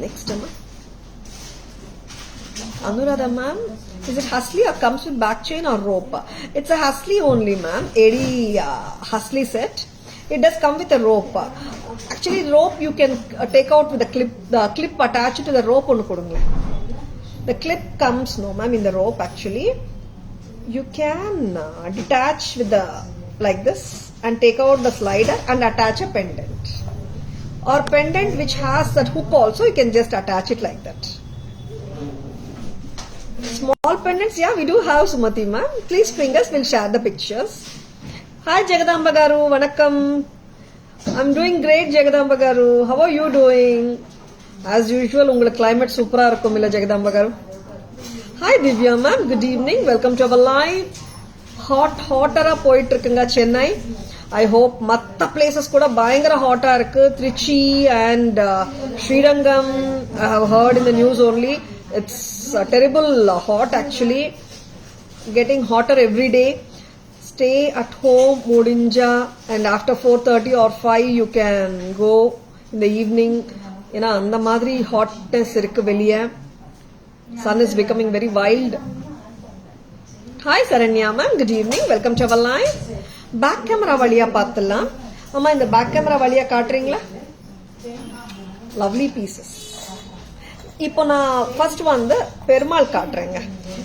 Next ma'am. Anuradha ma'am, is it Hasli or comes with back chain or rope? It's a Hasli only ma'am. Edi Hasli set. It does come with a rope. Actually rope you can take out with the clip. The clip attached to the rope onu kodunga. The clip comes no ma'am in the rope actually. You can detach with the like this and take out the slider and attach a pendant, or pendant which has that hook also you can just attach it like that. Small pendants, yeah, we do have Sumati ma'am. Please bring us, we'll share the pictures. Hi Jagadamba garu, vanakkam. I'm doing great Jagadamba garu. How are you doing? As usual உங்களுக்கு climate சூப்பரா இருக்கும் இல்ல Jagadamba garu? Hi Divya ma'am, good evening. Welcome to our live. Hotter போயிட்டு இருக்குங்க Chennai. I hope மத்த places கூட பயங்கர ஹாட்டா இருக்கு. Trichy and Srirangam I have heard in the news only. It's terrible hot actually. Getting hotter every day. Stay at home முடிஞ்சா and after 4:30 or 5 you can go in the evening. ஏன்னா அந்த மாதிரி hotness இருக்கு வெளியே. Sun is becoming very wild. Hi Saranya ma'am, good evening. Welcome to our live. Back camera வழியா பார்த்தலாம். அம்மா இந்த back camera வழியா காட்டுறீங்களா? Lovely pieces. இப்போ நான் ஃபர்ஸ்ட் வந்து பெருமாள் காட்டுறேங்க.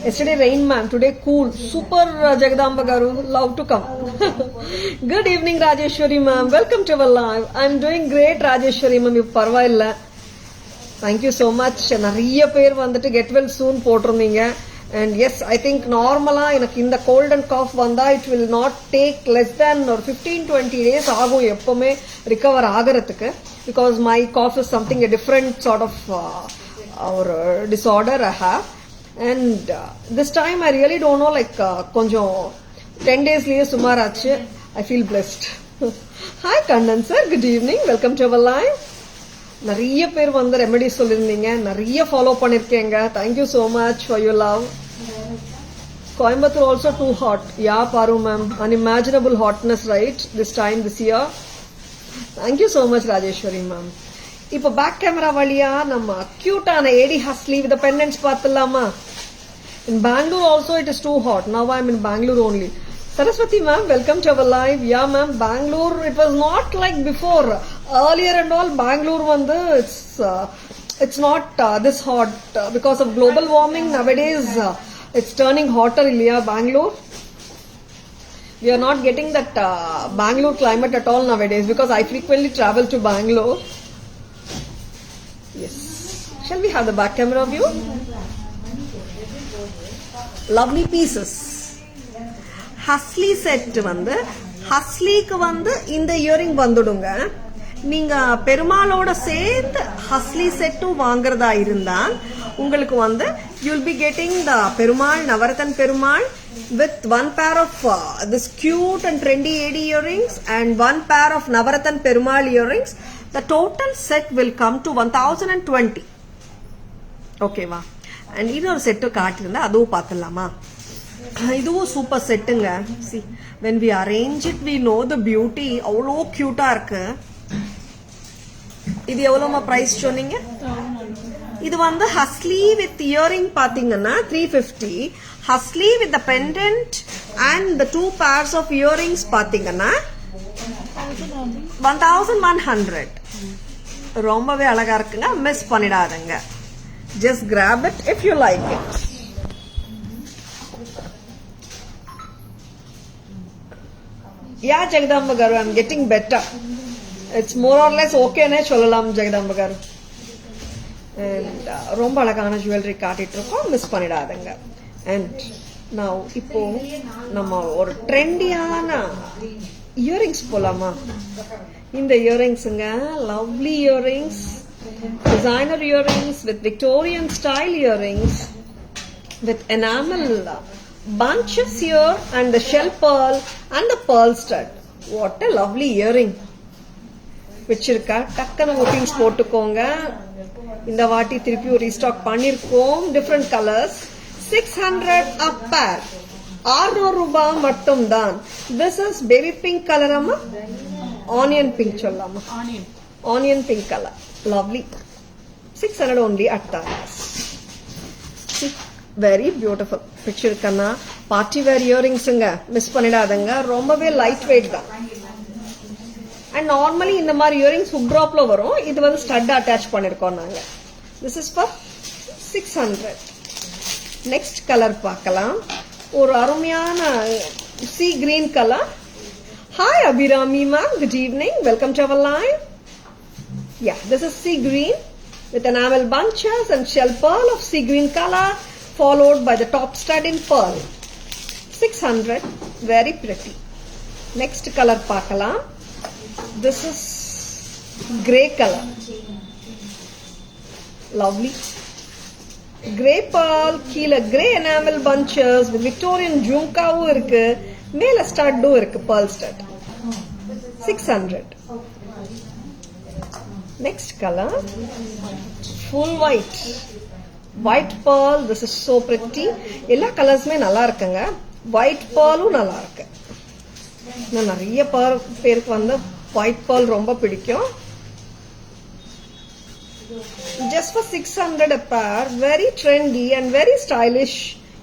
Yesterday rain ma'am, today cool, super Jagadamba garu, love to come. Good evening Rajeswari ma'am, welcome to our live. I am doing great Rajeswari ma'am, இப்போ பரவாயில்ல. Thank you so much. நிறைய பேர் வந்துட்டு கெட் வெல் சூன் போட்டிருந்தீங்க. அண்ட் எஸ், ஐ திங்க் நார்மலா எனக்கு இந்த கோல்ட் அண்ட் காஃப் வந்தா it will not take less than ஒரு 15-20 days ஆகும் எப்பவுமே ரிகவர் ஆகிறதுக்கு. Because my cough is something a different sort of ஒரு disorder I have. And this time I really don't know, like கொஞ்சம் 10 daysலயே சுமாராச்சு. I feel blessed. Hi Kannan sir, good evening, welcome to our live. நிறைய பேர் வந்து remedy சொல்லியிருந்தீங்க, நிறைய follow பண்ணிருக்கீங்க. Thank you so much for your love. Coimbatore also too hot. Yeah Paru ma'am, unimaginable hotness right this time this year. Thank you so much Rajeswari ma'am. இப்போ back camera வழியா நம்ம கியூட்டான ஏடி ஹஸ்லி வித் பெண்டன்ட்ஸ் பார்த்துலாமா? In Bangalore also it is too hot. Now I am in Bangalore only. Saraswati ma'am, welcome to our live. Yeah ma'am, Bangalore, it was not like before. Earlier and all, Bangalore vandu, it's not this hot because of global warming. Nowadays, it's turning hotter illaya Bangalore. We are not getting that Bangalore climate at all nowadays because I frequently travel to Bangalore. Yes. Shall we have the back camera view? Lovely pieces. Hasli set வந்து ஹஸ்லிக்கு வந்து இந்த earring வந்துடுங்க. நீங்க பெருமாளோட சேர்த்து ஹஸ்லி செட்டும் வாங்குறதா இருந்தா உங்களுக்கு வந்து you will be getting the Perumal navratan Perumal with one pair of this cute and trendy AD earrings and one pair of navratan Perumal earrings. The total set will come to 1020. ஓகேவா? அண்ட் இது ஒரு செட்டு காட்டியிருந்தா அதுவும் பார்த்துடலாமா? இதுவும் super செட்டுங்க. see when we arrange it we know the beauty. அவ்வளோ கியூட்டா இருக்கு. இது எவ்வளோமா பிரைஸ் சொன்னீங்க? இது வந்து ஹஸ்லி வித் இயரிங் பாத்தீங்கன்னா 350. Hasli with the pendant and the 2 pairs of earrings பாத்தீங்கன்னா 1100. ரொம்பவே அழகா இருக்குங்க, மிஸ் பண்ணிடாதுங்க. just grab it if you like it. Yeah, Jagadamba Garu, I'm getting better. It's more or less okay ne sollalam Jagadamba Garu. And ரொம்ப அழகான jewellery காட்டிட்டு இருக்கோம், miss பண்ணிடாதீங்க. And now இப்போ நம்ம ஒரு ட்ரெண்டியான இயரிங்ஸ் போலாமா? இந்த இயரிங்ஸ்ங்க lovely earrings, designer earrings with Victorian style earrings with enamel bunches here and the shell pearl and the pearl stud. What a lovely earring. பிடிச்சிருக்கா? டக்குனு புக்கிங்ஸ் போட்டுக்கோங்க. இந்த வாட்டி திருப்பி ரீஸ்டாக் பண்ணிருக்கோம், டிஃப்ரெண்ட் கலர்ஸ். 600 a pair. 600 ரூபாய் மட்டும் தான். This is baby pink colour அம்மா, ஆனியன் பிங்க் சொல்லாமா? Onion pink colour, lovely. 600 only at Taras. Very beautiful. பிக்சர் கண்ணா பார்ட்டி வேர் இயரிங்ஸுங்க, மிஸ் பண்ணிடாதங்க. ரொம்பவே லைட் வெயிட் தான். அண்ட் நார்மலி இந்த மாதிரி இயரிங்ஸ் ஹுக் ட்ராப்ல வரும். இது வந்து ஸ்டட் அட்டாச் பண்ணிருக்கோம் நாங்க. This is for 600. Next colour பார்க்கலாம். ஒரு அருமையான sea green colour. Hi Abirami ma'am, good evening, welcome to our live. Yeah, this is sea green with enamel bunches and shell pearl of sea green color, followed by the top stud in pearl. 600. Very pretty. Next color paakalam. This is grey color. Lovely. Grey pearl, keela grey enamel bunches with Victorian jhumkavu irukku, mela stud irukku, pearl stud. 600. Next color, full white. White pearl, this is so pretty. எல்லா கலர்ஸ்மே நல்லா இருக்குங்க. White pearlம் நல்லா இருக்கு. நிறைய பேருக்கு வந்து white pearl ரொம்ப பிடிக்கும். Just for 600 a pair, very trendy and very stylish.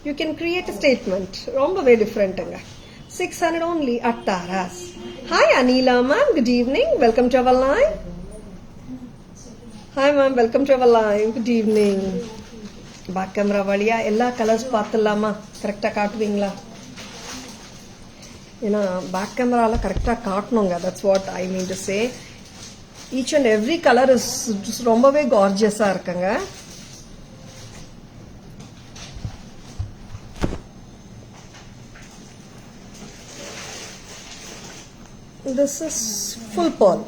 You can create a statement. ரொம்பவே டிஃபரெண்ட்டுங்க. 600 only at Taras. Hi Anila ma'am, good evening, welcome to our live. Hi ma'am, welcome to our live. Good evening. Back camera வழியா எல்லா colours பார்த்துடலாமா? கரெக்டாக காட்டுவீங்களா? ஏன்னா back கேமராவில் கரெக்டாக காட்டணுங்க. That's what I mean to say. Each and every colour is ரொம்பவே கார்ஜியஸாக இருக்குங்க. This is full pearl.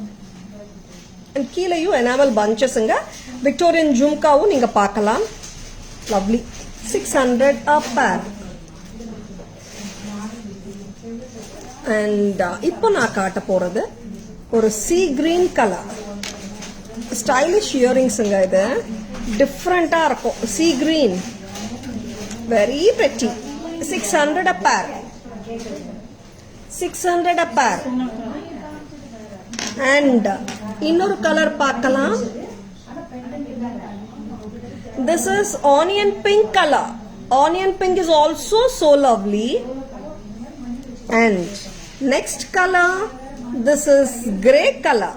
And கீழேயும் எனாமல் பஞ்சஸ்ங்க. விக்டோரியன் ஜும்காவும் நீங்க பார்க்கலாம். லவ்லி. 600 a pair. அண்ட் இப்போ நான் காட்ட போறது ஒரு சீ கிரீன் கலர் ஸ்டைலிஷ் இயரிங்ஸுங்க. இது டிஃப்ரெண்டா இருக்கும். Sea green, very pretty. 600 a pair. 600 a pair. And இன்னொரு கலர் பார்க்கலாம். This is onion pink color. Onion pink is also so lovely. And next color, this is grey color.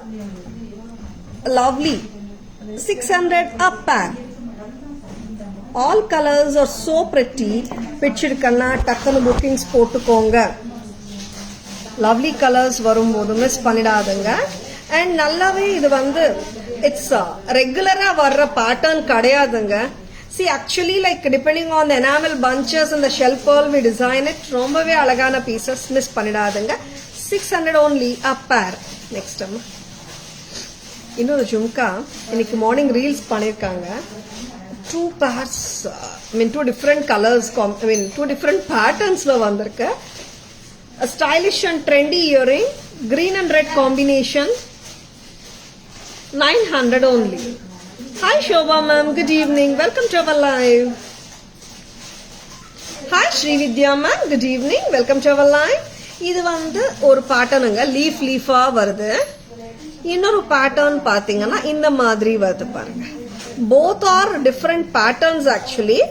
Lovely. 600 a pair. All colors are so pretty. Picture kanna takkanu bookings போட்டுக்கோங்க. Lovely colors வரும்போது miss பண்ணிடாதுங்க. And நல்லாவே இது வந்து it's ரெகுலரா வர்ற pattern கிடையாதுங்க. See actually like depending on the enamel punches and the shell pearl we design it. ரொம்பவே அழகான பீசஸ், மிஸ் பண்ணிடாதுங்க. 600 only a pair. நெக்ஸ்ட் இன்னொரு ஜும்கா இன்னைக்கு மார்னிங் ரீல்ஸ் பண்ணிருக்காங்க. 2 pairs, I mean 2 different colors, I mean 2 different patternsல வந்திருக்கு. A stylish and trendy earring, green and red combination. 900 only. Hi Shobha ma'am, good evening. Welcome to our live. Hi Srividya ma'am, good evening. Welcome to our live. இது வந்து ஒரு பேட்டர்னுங்க. லீஃபா வருது. இன்னொரு pattern பாத்தீங்கன்னா இந்த மாதிரி வருது பாருங்க. Both are different patterns actually,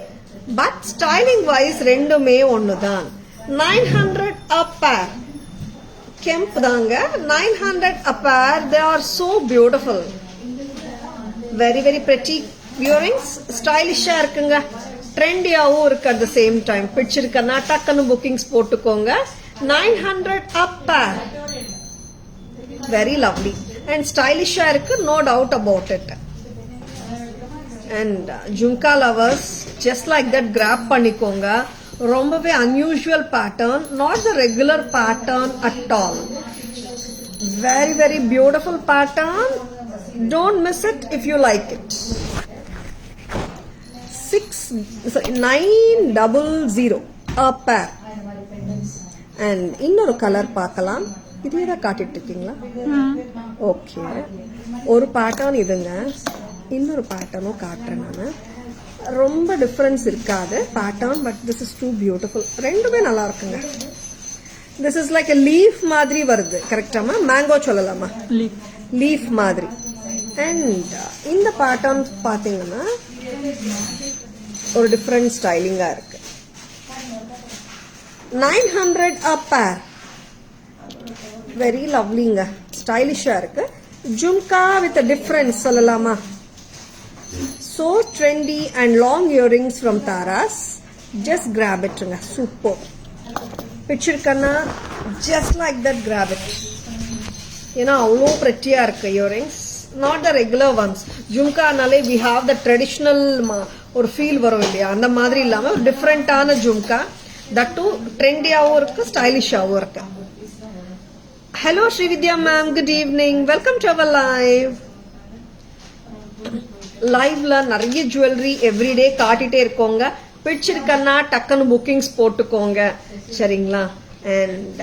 but styling wise ரெண்டுமே ஒண்ணுதான். 900 a pair. Kemp தாங்க. 900 a pair. They are so beautiful. Very very pretty earrings. ஸ்டைலிஷா இருக்குங்க. ட்ரெண்டியாவும் இருக்கு at the same time. பிடிச்சிருக்கனா டக்குன்னு bookings போட்டுக்கோங்க. 900 a pair. Very lovely and stylish-ஆ இருக்கு, no doubt about it. And jhumka lovers, just like that grab பண்ணிக்கோங்க. ரொம்பவே unusual pattern, not the regular pattern at all. Very very beautiful pattern. Don't miss it if you like it. 900 a pair. And இன்னொரு colour பார்க்கலாம். இதே தான் காட்டிட்டு இருக்கீங்களா? Okay. ஒரு pattern இதுங்க. இன்னொரு பேட்டர்னும் காட்டுறேன் நான். ரொம்ப டிஃபரன்ஸ் இருக்காது pattern, but this is too beautiful. ரெண்டுமே நல்லா இருக்குங்க. This is like a leaf மாதிரி வருது. கரெக்டாமா? மேங்கோ சொல்லலாமா? லீஃப் மாதிரி. அண்ட் இந்த பேட்டர்ன் பாத்தீங்கன்னா ஒரு டிஃபரண்ட் ஸ்டைலிங்கா இருக்கு. 900 a pair. வெரி லவ்லிங்க. ஸ்டைலிஷா இருக்கு. ஜும்கா வித் டிஃபரன்ஸ் சொல்லலாமா? So trendy and long earrings from Taras. Just grab it. Super. Picture kanna, just like that, grab it. You know, all pretty earrings. Not the regular ones. Jhumka nale we have the traditional or feel varum illaya. And the madri illama different ana jhumka. That too trendy avum irukku, stylish avum irukku. Hello Srividya ma'am, good evening. Welcome to our live. லைவ்ல நிறைய jewellery everyday காட்டிட்டே இருக்கோங்க. பிடிச்சிருக்கன்னா டக்குன்னு bookings போட்டுக்கோங்க. சரிங்களா? And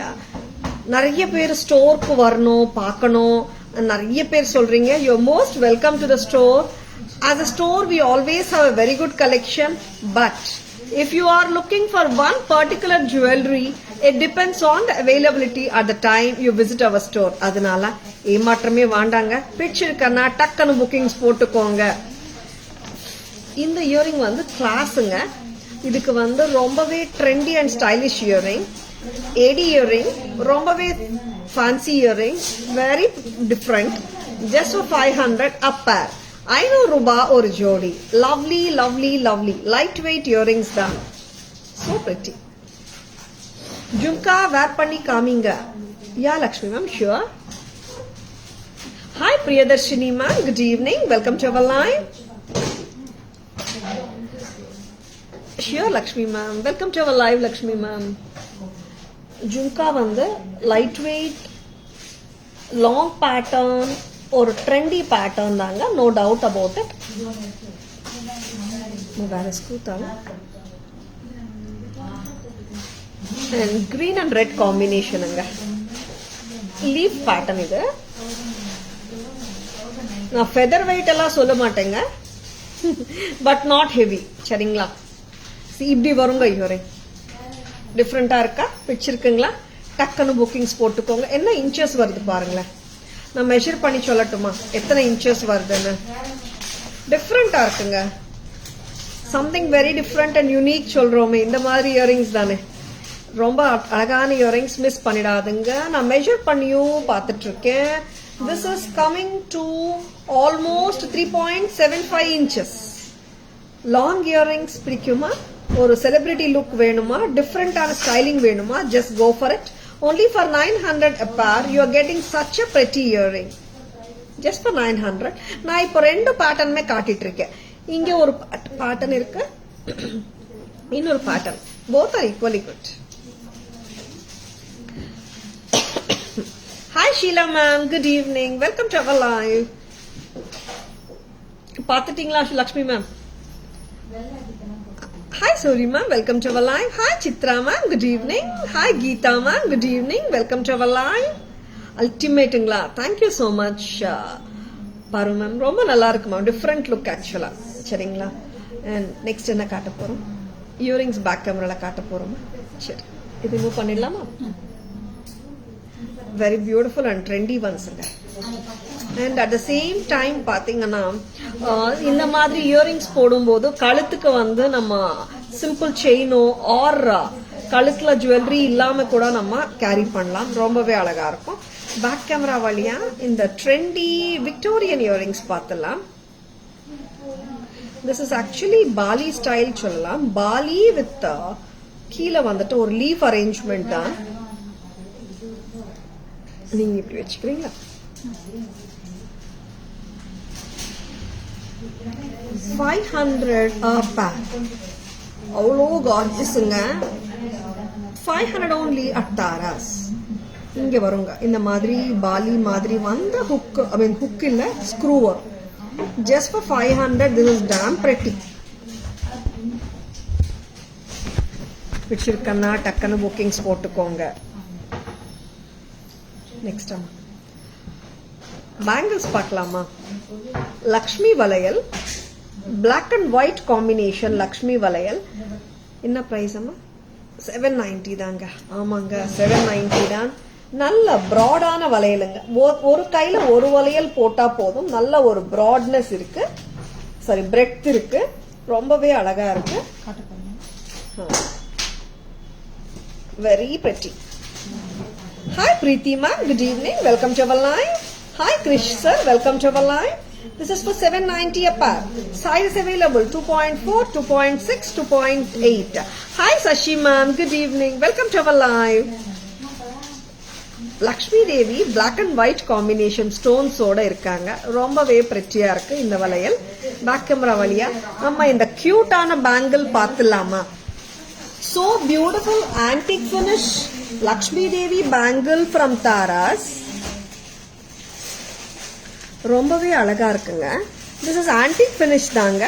நிறைய பேர் ஸ்டோருக்கு வரணும், பார்க்கணும். நிறைய பேர் சொல்றீங்க. You are most welcome to the store. as a store we always have a very good collection, but if you are looking for one particular jewelry, it depends on the availability at the time you visit our store. அதனால ஏமாற்றமே வேண்டாங்க. பிடிச்சிருக்கன்னா டக்குன்னு bookings போட்டுக்கோங்க. இந்த earring வந்து கிளாஸுங்க. இதுக்கு வந்து ரொம்பவே trendy and stylish earring. AD earring, ரொம்பவே fancy earring, very different. Just 500 a pair. 500 ரூபாய் ஒரு ஜோடி. Lovely lovely lovely light weight earrings தான். So pretty. ஜும்கா வேர் பண்ணி காமிங்க. Yeah Lakshmi ma'am, sure. Hi Priyadarshini ma'am, good evening. Welcome to our live. Sure Lakshmi ma'am, welcome to our live Lakshmi ma'am. Jhumka வந்து light weight long pattern, ஒரு trendy pattern தாங்க, no doubt about it. வேற ஸ்கூத்தாங்க. And green and red காம்பினேஷனுங்க. Leaf pattern இது. நான் feather wait எல்லாம் சொல்ல மாட்டேங்க, பட் நாட் ஹெவி. சரிங்களா? இப்படி வருங்க இயரிங். டிஃப்ரெண்டா இருக்கா? பிடிச்சிருக்குங்களா? டக்குன்னு புக்கிங்ஸ் போட்டுக்கோங்க. என்ன இன்ச்சஸ் வருது பாருங்களேன். நான் மெஷர் பண்ணி சொல்லட்டுமா எத்தனை இன்ச்சஸ் வருதுன்னு? டிஃப்ரெண்டா இருக்குங்க. Something very different and unique சொல்றோமே, இந்த மாதிரி இயரிங்ஸ் தானே. ரொம்ப அழகான இயரிங்ஸ், மிஸ் பண்ணிடாதுங்க. நான் மெஷர் பண்ணியும் பார்த்துட்டு இருக்கேன். This is coming to almost 3.75 inches. Long earrings பிடிக்குமா? ஒரு செலிபிரிட்டி லுக் வேணுமா? டிஃப்ரெண்டான ஸ்டைலிங் வேணுமா? Just go for it. Only for 900 a pair you are getting such a pretty earring. Just for 900. நான் இப்போ ரெண்டு பேட்டர்னுமே காட்டிட்டு இருக்கேன். இங்க ஒரு பேட்டர்ன் இருக்கு, இன்னொரு pattern. Both are equally good. Hi Sheila ma'am, good evening. Welcome to our live. பாத்துட்டீங்களா Lakshmi ma'am? Hi Suri ma'am, welcome to our live. Hi Chitra ma'am, good evening. Hi Geeta ma'am, good evening. Welcome to our live. Ultimateங்களா? Thank you so much. பாரு ma'am, ரொம்ப நல்லா இருக்கு ma'am. Different look ஆக்சுவலா. சரிங்களா? And next என்ன காட்ட போறோம்? Earrings back கேமரால காட்ட போறோம். சரி, இது மூவ் பண்ணிடலாமா? வெரி பியூட்டிஃபுல் அண்ட் ட்ரெண்டி ஒன்ஸுங்க. And at the same time பாத்தீங்கன்னா இந்த மாதிரி இயரிங்ஸ் போடும்போது கழுத்துக்கு வந்து நம்ம சிம்பிள் செயினோ ஆர் கழுத்துல ஜுவல்லரி இல்லாம கூட நம்ம கேரி பண்ணலாம். ரொம்பவே அழகா இருக்கும். பேக் கேமரா வழியா இந்த ட்ரெண்டி விக்டோரியன் இயரிங்ஸ் பார்த்துலாம். This is actually poly style சொல்லலாம். பாலி வித் கீழே வந்துட்டு ஒரு லீஃப் அரேஞ்ச்மெண்ட் தான். நீங்க இப்படி வச்சுக்கிறீங்களா? $500 a pair. அவ்வளோ கார்ஜியஸுங்க. 500 only at Taras. இங்க வருங்க இந்த மாதிரி பாலி மாதிரி வந்த ஹுக், ஐ மீன் ஹுக் இல்ல, ஸ்க்ரூ வரும். Just for 500. This is damn pretty. பிடிச்சிருக்கன்னா டக்குன்னு புக்கிங்ஸ் போட்டுக்கோங்க. நெக்ஸ்ட் பேங்கிள்ஸ் பார்க்கலாமா? லக்ஷ்மி வளையல், black and white combination Lakshmi வளையல். என்ன பிரைஸ் அம்மா? 790 தாங்க. ஆமாங்க, 790 தான். நல்ல ப்ராடான வளையலுங்க. ஒரு கையில ஒரு வளையல் போட்டா போதும். நல்ல ஒரு ப்ராட்னஸ் இருக்கு, சாரி பிரெட் இருக்கு. ரொம்பவே அழகா இருக்கு. Very pretty. Hi Preeti ma'am, good evening. Welcome to our live. Hi Krish sir, welcome to our live. This is for 790 a pair. Size available 2.4, 2.6, 2.8. Hi Sashi ma'am, good evening. Welcome to our live. Lakshmi Devi black and white combination ஸ்டோன்ஸோட இருக்காங்க. ரொம்பவே பிரெட்டியா இருக்கு இந்த வளையல். Back camera வழியா நம்ம இந்த கியூட்டான bangle பார்த்துலாமா? So beautiful antique finish Lakshmi Devi bangle from Taras. ரொம்பவே அழகா இருக்குங்க. This is antique finish தாங்க.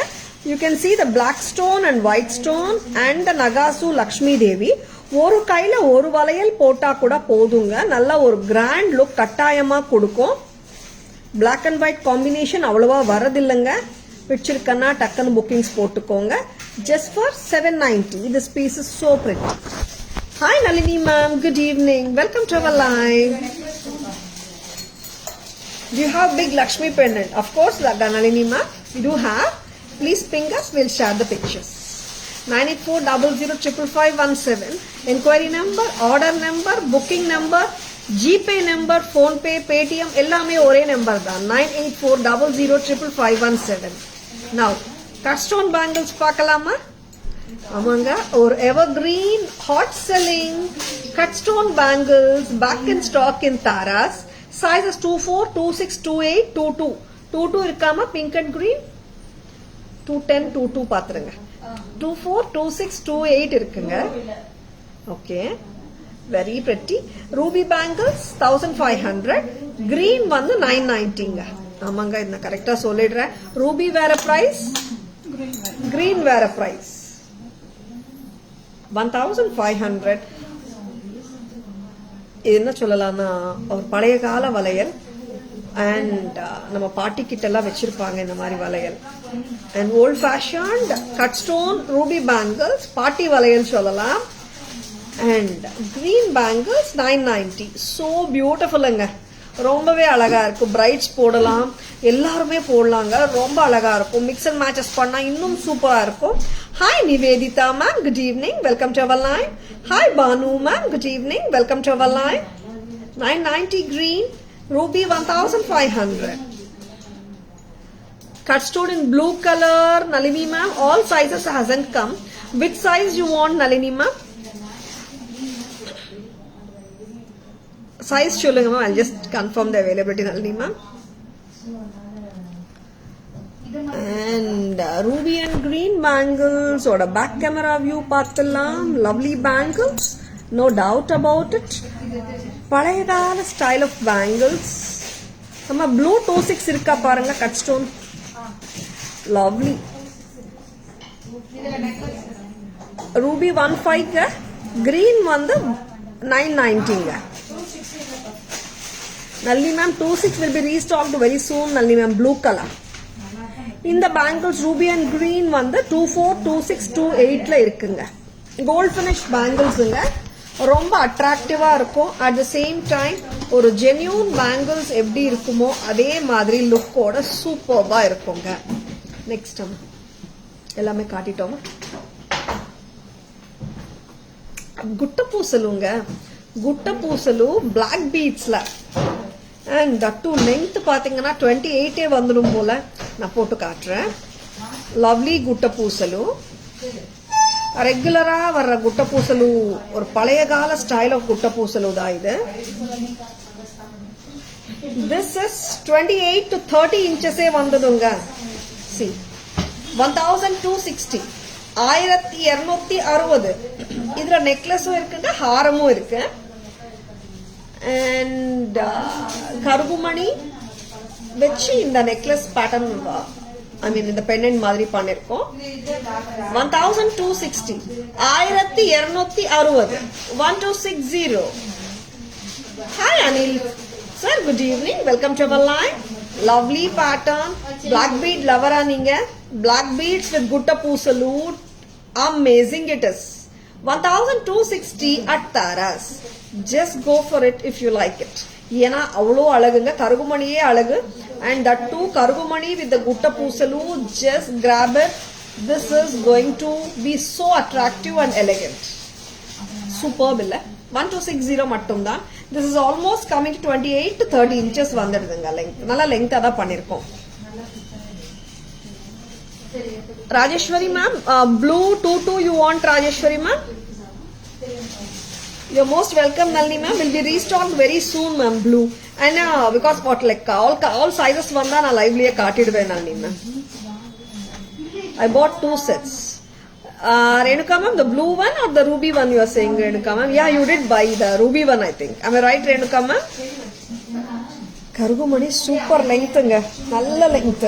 You can see the black stone and white stone and the Nagasu Lakshmi Devi. ஒரு கையில ஒரு வளையல் போட்டா கூட போதுங்க. நல்ல ஒரு கிராண்ட் லுக் கட்டாயமா கொடுக்கும். Black and white combination அவ்வளவா வரதில்லைங்க. பிடிச்சிருக்கன்னா டக்குன்னு புக்கிங்ஸ் போட்டுக்கோங்க. Just for 790. This piece is so pretty. Hi Nalini ma'am, good evening. Welcome to our live. Do you have big Lakshmi pendant? Of course, Nalini ma'am, we do have. Please ping us, we'll share the pictures. 9840055517. Inquiry number, order number, booking number, GPay number, PhonePe, Paytm எல்லாமே ஒரே number தான். 9840055517. Now cut stone bangles பார்க்கலாமா? ஆமாங்க, ஒரு evergreen hot selling cut stone bangles back in stock in Tharas. Sizes 24, 26, 28, 22. 22 இருக்காமா? Pink and green. 210, 22 பாத்துருங்க. 24, 26, 28 இருக்குங்க. Okay, very pretty. Ruby bangles 1500, green வந்து 990ங்க. ஆமாங்க, இந்த கரெக்டா சொல்லிடுறேன். ரூபி வேற பிரைஸ், கிரீன் வேற பிரைஸ். 1500. என்ன சொல்லலாம்னா ஒரு பழைய கால வளையல். அண்ட் நம்ம பாட்டி கிட்ட எல்லாம் வச்சிருப்பாங்க இந்த மாதிரி வளையல். And volt fashioned cut stone Ruby bangles, பாட்டி வளையல் சொல்லலாம். And green bangles 990. ஸோ பியூட்டிஃபுல்லுங்க, ரொம்பவே அழகா இருக்கும். பிரைட்ஸ் போடலாம், எல்லாருமே போடலாங்க. ரொம்ப அழகா இருக்கும். மிக்ஸ் அண்ட் மேட்சஸ் பண்ணா இன்னும் சூப்பரா இருக்கும். Hi Nivedita ma'am, good evening, welcome to our line. Hi Bhanu ma'am, good evening, welcome to our line. 990 green, ruby 1500. Cut stone in blue color, Nalini ma'am. All sizes hasn't come. Which size you want, Nalini ma'am? Size சொல்லுங்க ma'am. I'll just confirm the availability, Nalini ma'am. And ruby and green bangles or a back camera view பார்த்துலாம். Lovely bangles, no doubt about it. பழைய கால style of bangles. நம்ம blue 26 இருக்கா பாருங்க, cut stone. Lovely. Ruby 15ங்க, green வந்து 990ங்க. Nalini ma'am, 26 will be restocked very soon, Nalini ma'am, blue color. இந்த பேங்கிள்ஸ் ரூபி அண்ட் கிரீன் வந்து 24, 26, 28ல இருக்குங்க. கோல்ட் ஃபினிஷ் பேங்கிள்ஸுங்க, ரொம்ப அட்ராக்டிவா இருக்கும். அட் த சேம் டைம் ஒரு ஜென்யூன் பேங்கிள்ஸ் எப்படி இருக்குமோ அதே மாதிரி லுக்கோட சூப்பர்வா இருக்குங்க. நெக்ஸ்ட் எல்லாமே காட்டிட்டோம். குட்ட பூசலுங்க, குட்ட பூசலு பிளாக் பீட்ஸ்ல. அண்ட் தட் டு லென்த் பாத்தீங்கன்னா 28 வந்துடும் போல. நான் போட்டு காட்டுறேன். லவ்லி குட்ட பூசலு, ரெகுலரா வர்ற குட்ட பூசலு, ஒரு பழைய கால ஸ்டைல் ஆஃப் குட்ட பூசலு தான் இது. திஸ் இஸ் 28 to 30 inches வந்ததுங்க. See, 1260, 1260. இதுல நெக்லஸும் இருக்குங்க, ஹாரமும் இருக்கு. அண்ட் கருகுமணி வச்சு இந்த நெக்லஸ் பேட்டர்ன், ஐ மீன் இந்த பெண்டன்ட் மாதிரி பண்ணிருக்கோம். 1260, 1260, 1260. Hi Anil sir, good evening, welcome to our line. Lovely pattern, black bead லவரா நீங்க? Black beads with gutta pusalu, amazing it is. 1260 at Taras. Just go for it if you like it. ஏன்னா அவ்வளோ அழகுங்க, கருகுமணியே அழகு. அண்ட் தட் டூ கருகுமணி with gutta pusalu, just grab it. This is going to be so attractive and elegant. Superb இல்ல? 1260 மட்டும்தான். This is almost coming to 28 to 30 inches வந்துடுதுங்க. Length நல்லா லெங்க்தா தான் பண்ணிருக்கோம். Rajeshwari ma'am, blue 22 you want, Rajeshwari ma'am? You're most welcome, Nalini ma'am. Will be restocked very soon, ma'am, blue. And because what like all sizes vanda na lively kaatidve, Nalini ma'am. I bought 2 sets. Renuka ma'am, the blue one or the ruby one you are saying, Renuka ma'am? Yeah, you did buy the ruby one, I think. Am I right, Renuka ma'am? Karugumani super length nga, nalla length.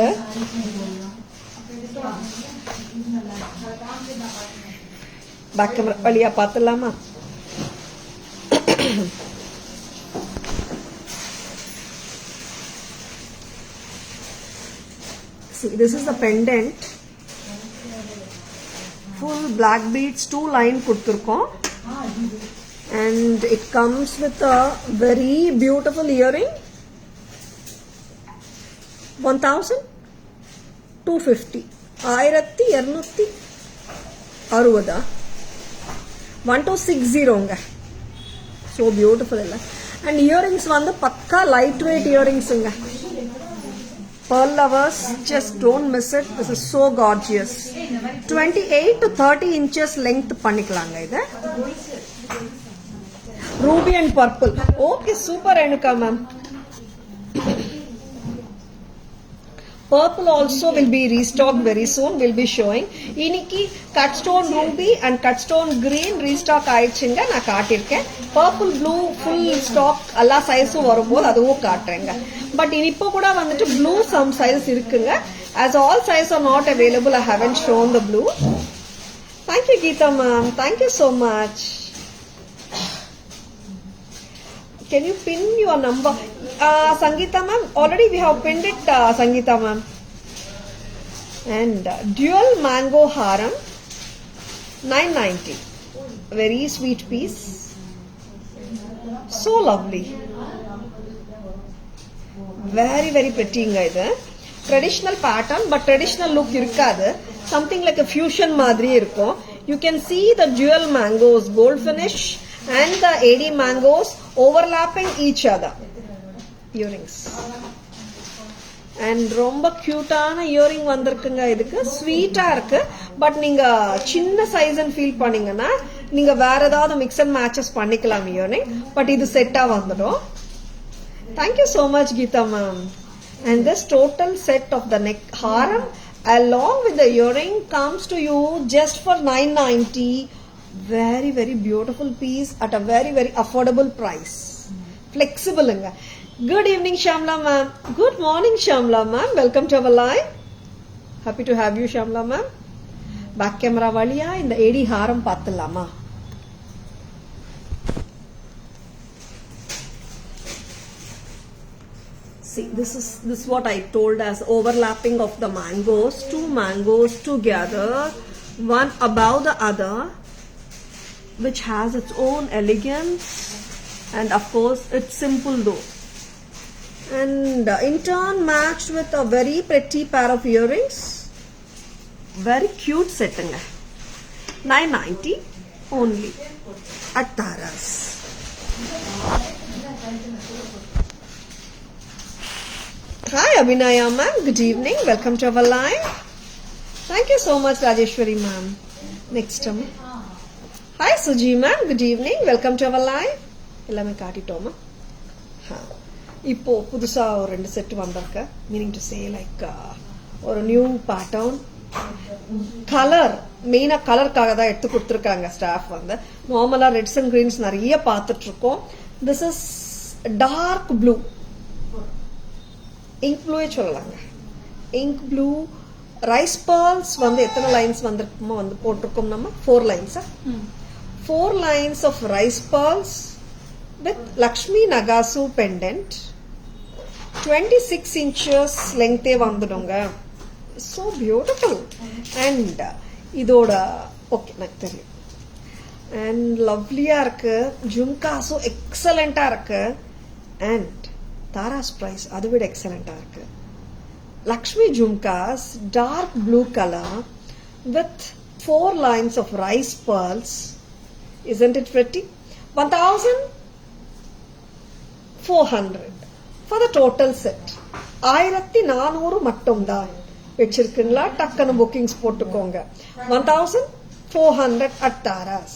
Back camera valiya paathalama. See, this is the pendant. Full black beads, 2 line kuduthirkom. And it comes with a very beautiful earring. 1250. 1260. 1260 ங்க. So beautiful illa. And earrings வந்து பக்கா light weight இயரிங்ஸுங்க. Pearl lovers, just don't miss it. This is so gorgeous. 28 to 30 inches length பண்ணிக்கலாங்க இது. Ruby and purple. Okay, super Renuka ma'am. Purple also will be restocked very soon. We'll be showing. இன்னைக்கு cut stone ruby and cut stone green restock ஆயிடுச்சுங்க. நான் காட்டியிருக்கேன். Purple blue full stock எல்லா சைஸும் வரும்போது அதுவும் காட்டுறேங்க. பட் இப்போ கூட வந்துட்டு blue some size இருக்குங்க. As all size are not available, I haven't shown the blue. Thank you Geeta ma'am. Thank you so much. Can you pin your number? Sangeeta ma'am, already we have pinned it, Sangeeta ma'am. And dual mango haram, 990. Very sweet piece. So lovely. Very, very pretty inga idu. Traditional pattern, but traditional look irukadu. Something like a fusion madri irukum. You can see the dual mangoes, gold finish, and the AD mangoes overlapping each other. Earrings. And ரொம்ப கியூட்டான earring வந்திருக்குங்க. இதுக்கு ஸ்வீட்டா இருக்கு. But நீங்க சின்ன சைஸ்ன்னு feel பண்ணீங்கன்னா நீங்க வேற ஏதாவது மிக்ஸ் அண்ட் மேட்சஸ் பண்ணிக்கலாம் இயரிங். பட் இது செட்டா வந்துடும். Thank you so much Geeta ma'am. And this total set of the neck haram along with the earring comes to you just for 990. Very, very beautiful piece at a very, very affordable price. Flexible inga. Good evening Shamla ma'am. Good morning Shamla ma'am. Welcome to our live. Happy to have you Shamla ma'am. Back camera valiya இந்த ஏடி ஹாரம் பார்த்தலாமா? See, this is what I told as overlapping of the mangoes. Two mangoes together, one above the other, which has its own elegance, and of course it's simple though. And in turn matched with a very pretty pair of earrings. Very cute setting. 990 only at Tara's. Hi Abhinaya ma'am, good evening. Welcome to our live. Thank you so much Rajeshwari ma'am. Next time. Hi Suji ma'am, good evening. Welcome to our live. எல்லாமே காட்டிட்டோமா? இப்போ புதுசா ஒரு ரெண்டு set வந்திருக்கு. Meaning to say like ஒரு new pattern. Colour மெயினா கலருக்காக தான் எடுத்து கொடுத்துருக்காங்க ஸ்டாஃப் வந்து. நார்மலா ரெட்ஸ் அண்ட் கிரீன்ஸ் நிறைய பார்த்துட்டு இருக்கோம். This is dark blue, ink ப்ளூவே சொல்லலாங்க. இங்க் ப்ளூ ரைஸ் பர்ல்ஸ் வந்து எத்தனை லைன்ஸ் வந்திருக்குமோ வந்து போட்டிருக்கோம் நம்ம 4 லைன்ஸா 4 lines of rice pearls with Lakshmi Nagasu pendant. 26 inches length vandudunga. So beautiful. And idoda okay nak theriyum. And lovely ah irukku. Jhumka so excellent ah irukku. And Tara's price adu vid excellent ah irukku. Lakshmi Jhumkas dark blue color with 4 lines of rice pearls. Isn't it pretty? 1,400 for the total set. 1400 மட்டும் தான் வெச்சிருக்கீங்களா? டக்குனு bookings போட்டுக்கோங்க. 1,400 at Tara's.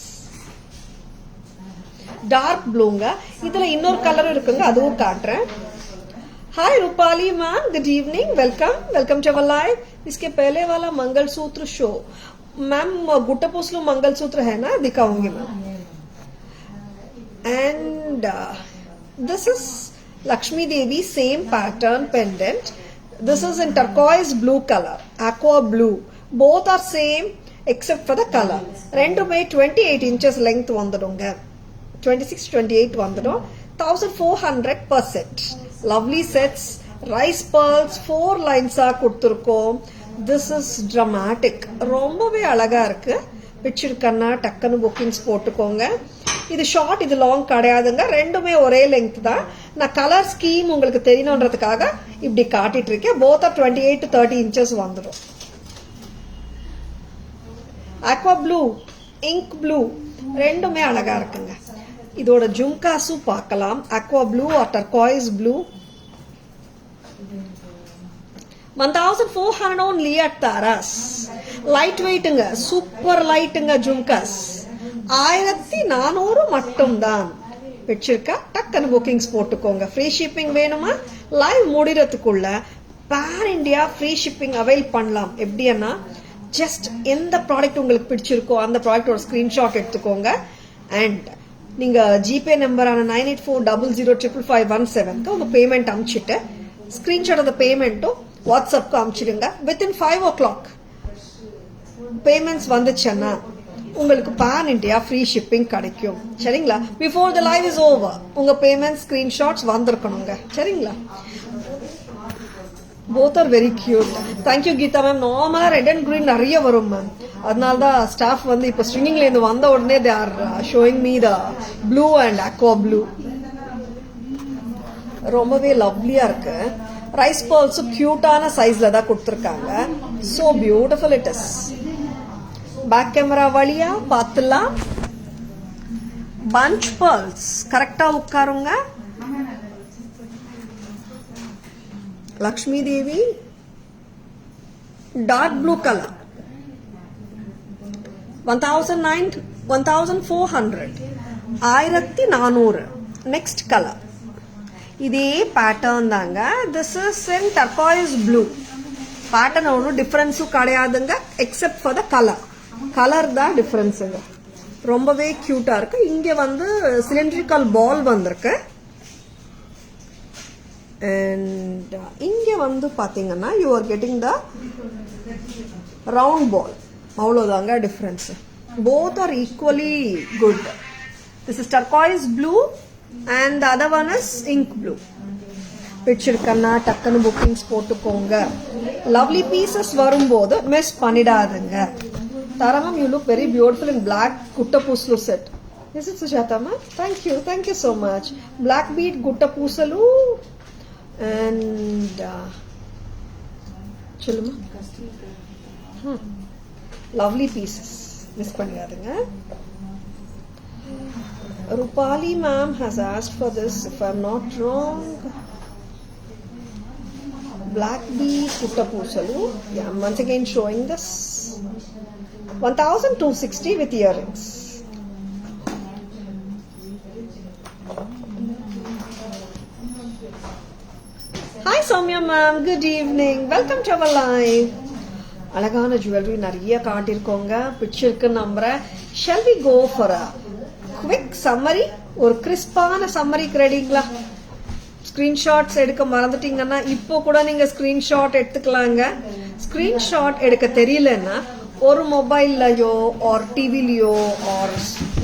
Dark ப்ளூங்க. இதுல இன்னொரு colour இருக்குங்க, அதுவும் காட்டுறேன். Hi Rupali ma'am, good evening. Welcome to our live. इसके पहले वाला मंगलसूत्र शो मैम, गुट्टापोसलू मंगलसूत्र है ना, दिखाऊंगी ma'am. And this is Lakshmi Devi same pattern pendant. This is in turquoise blue colour, aqua blue. Both are same except for the color. ரெண்டுமே 28 inches length வந்துடுங்க. 26-28 வந்துடும். 1,400 per set. Lovely sets. Rice pearls 4 lines ஆ கொடுத்துருக்கோம். This is dramatic. ரொம்பவே அழகா இருக்கு. பிடிச்சிருக்கன்னா டக்குன்னு bookings போட்டுக்கோங்க. இது ஷார்ட், இது லாங் கிடையாதுங்க. ரெண்டுமே ஒரே லெங்த் தான். நான் கலர் ஸ்கீம் உங்களுக்கு தெரியணுன்றதுக்காக இப்படி காட்டிட்டு இருக்கேன். both are 28 to 30 inches வந்துடும். aqua blue, ink blue ரெண்டுமே அழகா இருக்குங்க. இதோட ஜும்காஸும் பார்க்கலாம். aqua blue or turquoise blue. 1400 only at Taras. Light weightuங்க, சூப்பர் லைட்டுங்க ஜும்காஸ். 1400 மட்டும்தான். பிடிச்சிருக்கா? டக்குன்னு புக்கிங்ஸ் போட்டுக்கோங்க. ஃப்ரீ ஷிப்பிங் வேணுமா? லைவ் முடிகிறதுக்குள்ள பேர் இண்டியா ஃப்ரீ ஷிப்பிங் அவைல் பண்ணலாம். எப்படின்னா ஜஸ்ட் எந்த ப்ராடக்ட் உங்களுக்கு பிடிச்சிருக்கோ அந்த ப்ராடக்டோட ஸ்கிரீன்ஷாட் எடுத்துக்கோங்க. அண்ட் நீங்க ஜிபே நம்பரான 9840055517 உங்க பேமெண்ட் அனுப்பிச்சிட்டு ஸ்கிரீன்ஷாட் அந்த பேமெண்ட்டும் வாட்ஸ்அப்க்கு அனுப்பிச்சிடுங்க. வித்தின் 5 o'clock பேமெண்ட்ஸ் வந்துச்சுன்னா உங்களுக்கு பேன் இண்டியா ஃப்ரீ ஷிப்பிங் கிடைக்கும். சரிங்களா? Before the live is over உங்க பேமெண்ட் ஸ்கிரீன்ஷாட்ஸ் வந்திருக்கணுங்க. சரிங்களா? Both are very cute. Thank you Geetha ma'am. Normally red and green நிறைய வரும் மேம். அதனால தான் ஸ்டாஃப் வந்து இப்போ ஸ்ட்ரிங்கிங்ல இருந்து வந்த உடனே they are showing me the blue and aqua blue. ரொம்பவே லவ்லியா இருக்கு. ரைஸ் பால்ஸும் கியூட்டான சைஸ்ல தான் கொடுத்துருக்காங்க. So beautiful it is. Back camera வழியா பார்த்துலாம். பஞ்ச் பர்ல்ஸ் கரெக்டா உட்காருங்க. Lakshmi Devi dark blue colour 1400 1400. Next colour இதே பேட்டர்ன் தாங்க. This is in turquoise blue. Pattern ஒன்றும் டிஃபரன்ஸும் கிடையாதுங்க except for the colour. Colour தான் டிஃபரன்ஸுங்க. ரொம்பவே கியூட்டா இருக்கு. இங்க வந்து சிலிண்ட்ரிக்கல் பால் வந்திருக்கு. அண்ட் இங்க வந்து பாத்தீங்கன்னா you are getting the round ball. அவ்வளோதாங்க difference. Both are equally good. This is turquoise blue and the other one is ink blue. பிடிச்சிருக்கன்னா டக்குன்னு புக்கிங்ஸ் போட்டுக்கோங்க. லவ்லி பீசஸ் வரும்போது மிஸ் பண்ணிடாதுங்க. தரமம் you look very beautiful in black gutta pusalu set. Is it Sujatha ma'am? Thank you so much. Black bead gutta pusalu and சொல்லுமா lovely pieces miss பண்ணிடாதீங்க. Rupali ma'am has asked for this if I'm not wrong. Black bee kutta poosalu. Yeah, I'm once again showing this. 1260 with earrings. Hi Soumya ma'am, good evening. Welcome to our live. அழகான jewellery நிறைய காட்டியிருக்கோங்க. பிடிச்சிருக்கு நம்புறேன். Shall we go for a quick summary? ஒரு கிறிஸ்பான சம்மரிக்கு ரெடிங்களா? Screenshots எடுக்க மறந்துட்டீங்கன்னா இப்போ கூட நீங்க screenshot எடுத்துக்கலாங்க. ஸ்கிரீன்ஷாட் எடுக்க தெரியலன்னா ஒரு மொபைல்லையோ ஆர் டிவிலையோ ஆர்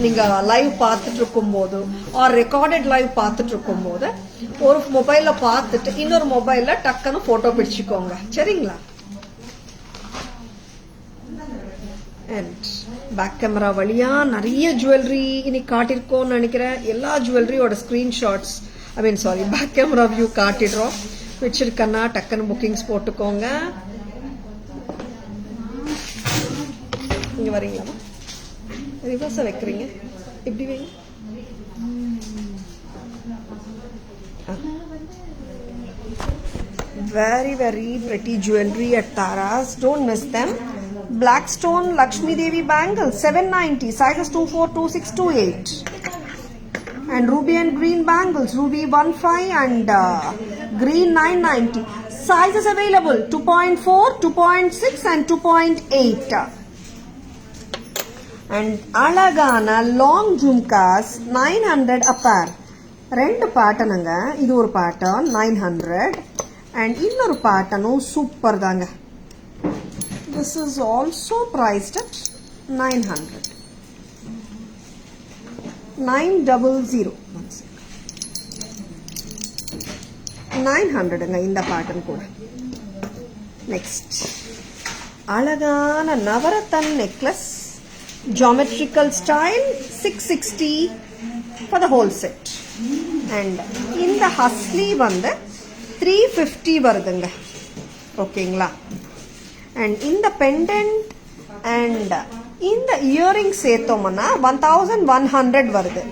நீங்க லைவ் பார்த்துட்டு இருக்கும் போது ஆர் ரெக்கார்டட் லைவ் பார்த்துட்டு இருக்கும் போது ஒரு மொபைல்ல பார்த்துட்டு இன்னொரு மொபைல்ல டக்குன்னு போட்டோ பிடிச்சுக்கோங்க. சரிங்களா? அண்ட் பேக் கேமரா வழியா நிறைய ஜுவல்லரி இன்னைக்கு காட்டியிருக்கோம்னு நினைக்கிறேன். எல்லா ஜுவல்லரியோட ஸ்கிரீன்ஷாட்ஸ் பேக் கேமரா வியூ காட்டிடுறோம். பிடிச்சிருக்கன்னா டக்குன்னு புக்கிங்ஸ் போட்டுக்கோங்க. இங்க வரீங்களா? ரிவர்ஸ வைக்கிறீங்க. எப்படி வைங்க? Very very pretty jewelry at Taras. Don't miss them. Blackstone Lakshmi Devi bangles 790, sizes 24, 26, 28. And ruby and green bangles, ruby 15 and green 990. Sizes available 2.4, 2.6 and 2.8. And alagana long jhumkas 900 a pair. ரெண்டு பேட்டர்னுங்க. இது ஒரு pattern 900 and இன்னொரு பேட்டர்னும் super தாங்க. This is also priced at 900. 900. 900ங்க இந்த pattern கூட. Next அழகான navratan necklace geometrical style 660 for the whole set. And இந்த ஹஸ்லி வந்து 350 வருதுங்க. ஓகேங்களா? அண்ட் இந்த பெண்டன்ட் அண்ட் இந்த இயரிங் சேர்த்தோம்னா 1100 வருது.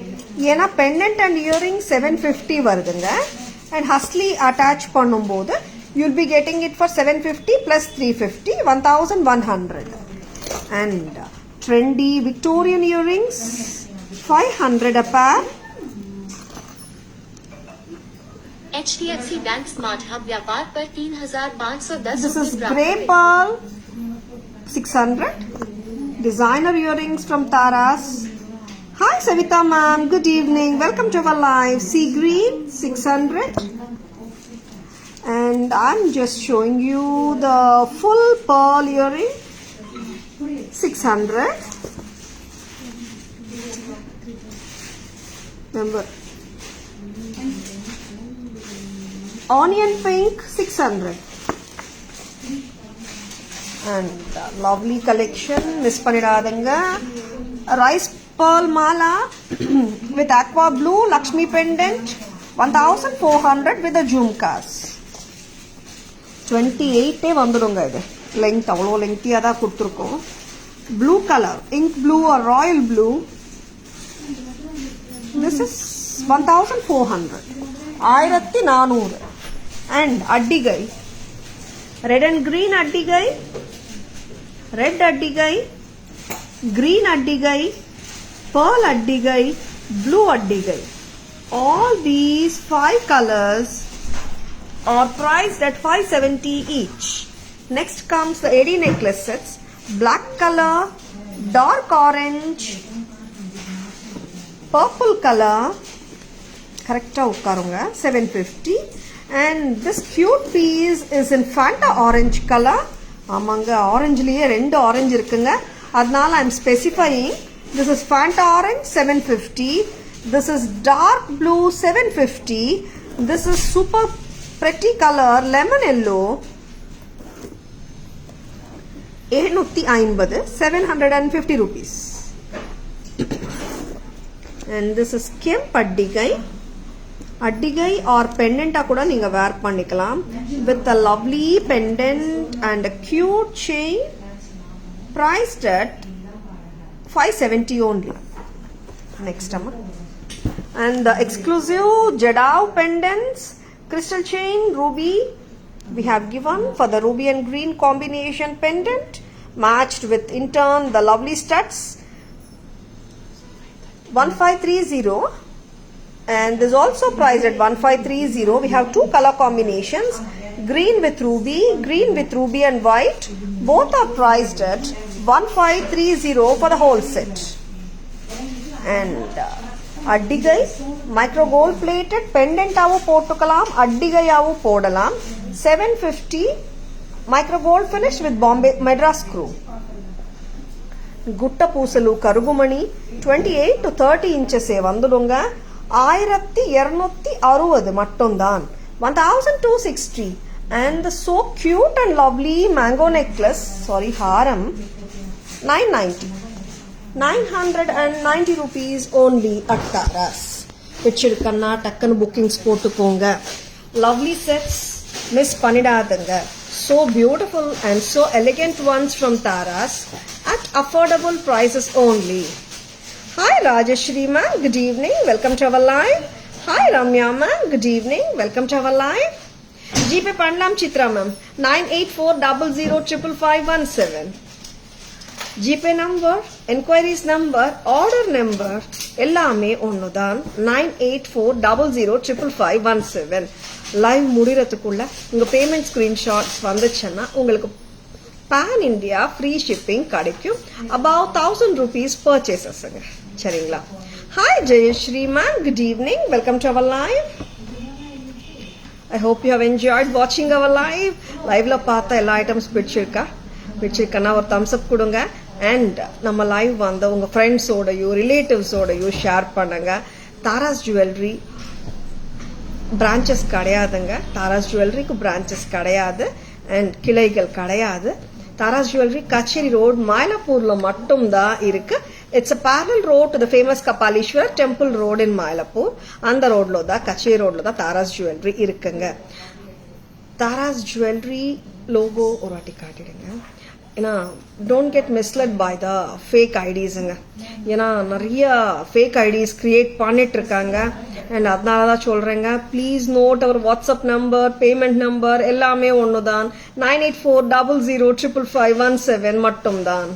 ஏன்னா பெண்டன்ட் அண்ட் இயரிங் 750 வருதுங்க. அண்ட் ஹஸ்லி அட்டாச் பண்ணும்போது you'll be getting it for 750 plus 350, 1100. And trendy Victorian earrings, 500 a pair. HDFC Bank Smart Hub व्यापार पर 3,510 This is grey pearl, 600. Designer earrings from Taras. Hi Savita ma'am, good evening. Welcome to our live. Sea green, 600. And I'm just showing you the full pearl earring, 600. Remember, onion pink, 600. And lovely collection, miss pannidadanga. Rice pearl mala with aqua blue Lakshmi pendant, 1400 with the jhumkas. 28 வந்துடுங்க. இது length அவ்வளோ லெங்க்தியாக தான் கொடுத்துருக்கோம். Blue colour, ink blue or royal blue. This is 1400, 1400. And அட்டிகை, red and green அட்டிகை, red அட்டிகை, green அட்டிகை, pearl அட்டிகை, ப்ளூ அட்டிகை. All these 5 colors are priced at 570 each. Next comes the AD necklace sets. Black color, dark orange, purple color. Correcta ukkarunga, 750. And this cute piece is in Fanta orange color. Amanga orange liye rendu orange irukkunga. Adnala I am specifying. This is Fanta orange, 750. This is dark blue, 750. This is super pretty color, lemon yellow, 750, 750 rupees. And this is Kemp Addigai. Addigai or pendant kuda neenga wear pannikalam with a lovely pendant and a cute chain, priced at 570 only. Next amma. And the exclusive Jadao pendants, crystal chain, ruby, we have given for the ruby and green combination pendant, matched with in turn the lovely studs, 1530. And this is also priced at 1530. We have 2 color combinations, green with ruby and white. Both are priced at 1530 for the whole set. And அட்டிகை micro gold plated பெண்டன்டாவும் போட்டுக்கலாம், அட்டிகையாவும் போடலாம். 750 micro gold finish with Bombay Madras screw. Gutta pusalu கருகுமணி 28 to 30 inches வந்துடுங்க. 1260 மட்டும்தான், 1260. And the so cute and lovely mango necklace, haram, 990. 990 rupees only at Taras. Pichirkanna takkan bookings potukonga. Lovely sets, miss pannidadanga. So beautiful and so elegant ones from Taras at affordable prices only. Hi Rajeshri ma'am, good evening, welcome to our live. Hi Ramya ma'am, good evening, welcome to our live. GP Pandalam Chitra ma'am, 9840055517. GPay number, enquiries number, order number எல்லாமே ஒன்றுதான். 9840055517. Live முடிகிறதுக்குள்ள உங்கள் payment screenshots வந்துச்சுன்னா உங்களுக்கு pan India free shipping கிடைக்கும். Above 1000 rupees பர்ச்சேசஸ்ங்க. சரிங்களா? Hi Jayashree ma'am, good evening, welcome to our live. I hope you have enjoyed வாட்சிங் our live. லைவ்ல பார்த்த எல்லா ஐட்டம்ஸ் பிடிச்சிருக்கா ஒரு தம்ஸ் அப் கொடுங்க. அண்ட் நம்ம லைவ் வந்து உங்கள் ஃப்ரெண்ட்ஸோடையும் ரிலேட்டிவ்ஸோடையும் ஷேர் பண்ணுங்க. தாராஸ் ஜுவல்லரி பிரான்ச்சஸ் கிடையாதுங்க. தாராஸ் ஜுவல்லரிக்கு பிரான்ச்சஸ் கிடையாது அண்ட் கிளைகள் கிடையாது. தாராஸ் ஜுவல்லரி கச்சேரி ரோட் மயிலப்பூர்ல மட்டும்தான் இருக்கு. It's a parallel road to the famous Kapalishwar temple road in Mylapore. அந்த ரோட்ல தான், கச்சேரி ரோட்ல தான் தாராஸ் ஜுவல்லரி இருக்குங்க. தாராஸ் ஜுவல்லரி லோகோ ஒரு வாட்டி காட்டிடுங்க. ஏன்னா don't get misled by the fake ஐடிஸுங்க. ஏன்னா நிறைய ஃபேக் ஐடிஸ் கிரியேட் பண்ணிட்டு இருக்காங்க. அண்ட் அதனால தான் சொல்றேங்க, please note our WhatsApp number, payment number எல்லாமே ஒன்று தான். 9840055517 மட்டும்தான்.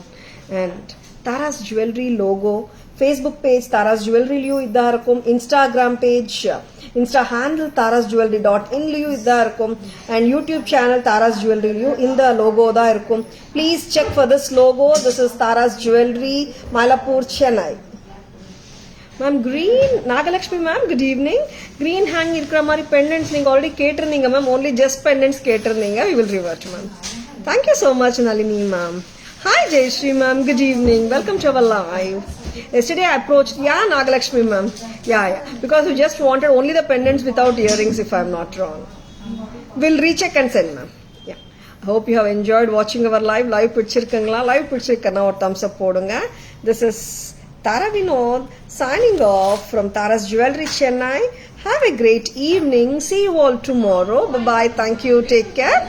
And Taras jewellery logo, Facebook page Taras ஜுவல்லரிலையும் இதாக இருக்கும், Instagram page, Insta handle taras.jewelry.in இதாக இருக்கும், அண்ட் யூடியூப் சேனல் தாராஸ் ஜுவல்லரிலையும் இந்த லோகோ தான் இருக்கும். Please check for this logo. This is Taras jewellery, Mylapore, Chennai. Ma'am green Nagalakshmi ma'am, good evening. Green hang இருக்கிற மாதிரி பெண்டன்ஸ் நீங்கள் ஆல்ரெடி கேட்டிருந்தீங்க மேம். ஓன்லி ஜஸ்ட் பெண்டன்ஸ் கேட்டிருந்தீங்க. We will revert ma'am. Thank you so much Nalini ma'am. Hi Jayashree ma'am, good evening. Welcome to our live. Yesterday I approached, Nagalakshmi ma'am. Yeah, because you just wanted only the pendants without earrings if I'm not wrong. We'll recheck and send ma'am. Yeah. I hope you have enjoyed watching our live. Live pidichirukanga. Live pidichirukana or thumbs up podunga. This is Tara Vinod signing off from Tara's Jewelry Chennai. Have a great evening. See you all tomorrow. Bye-bye. Thank you. Take care.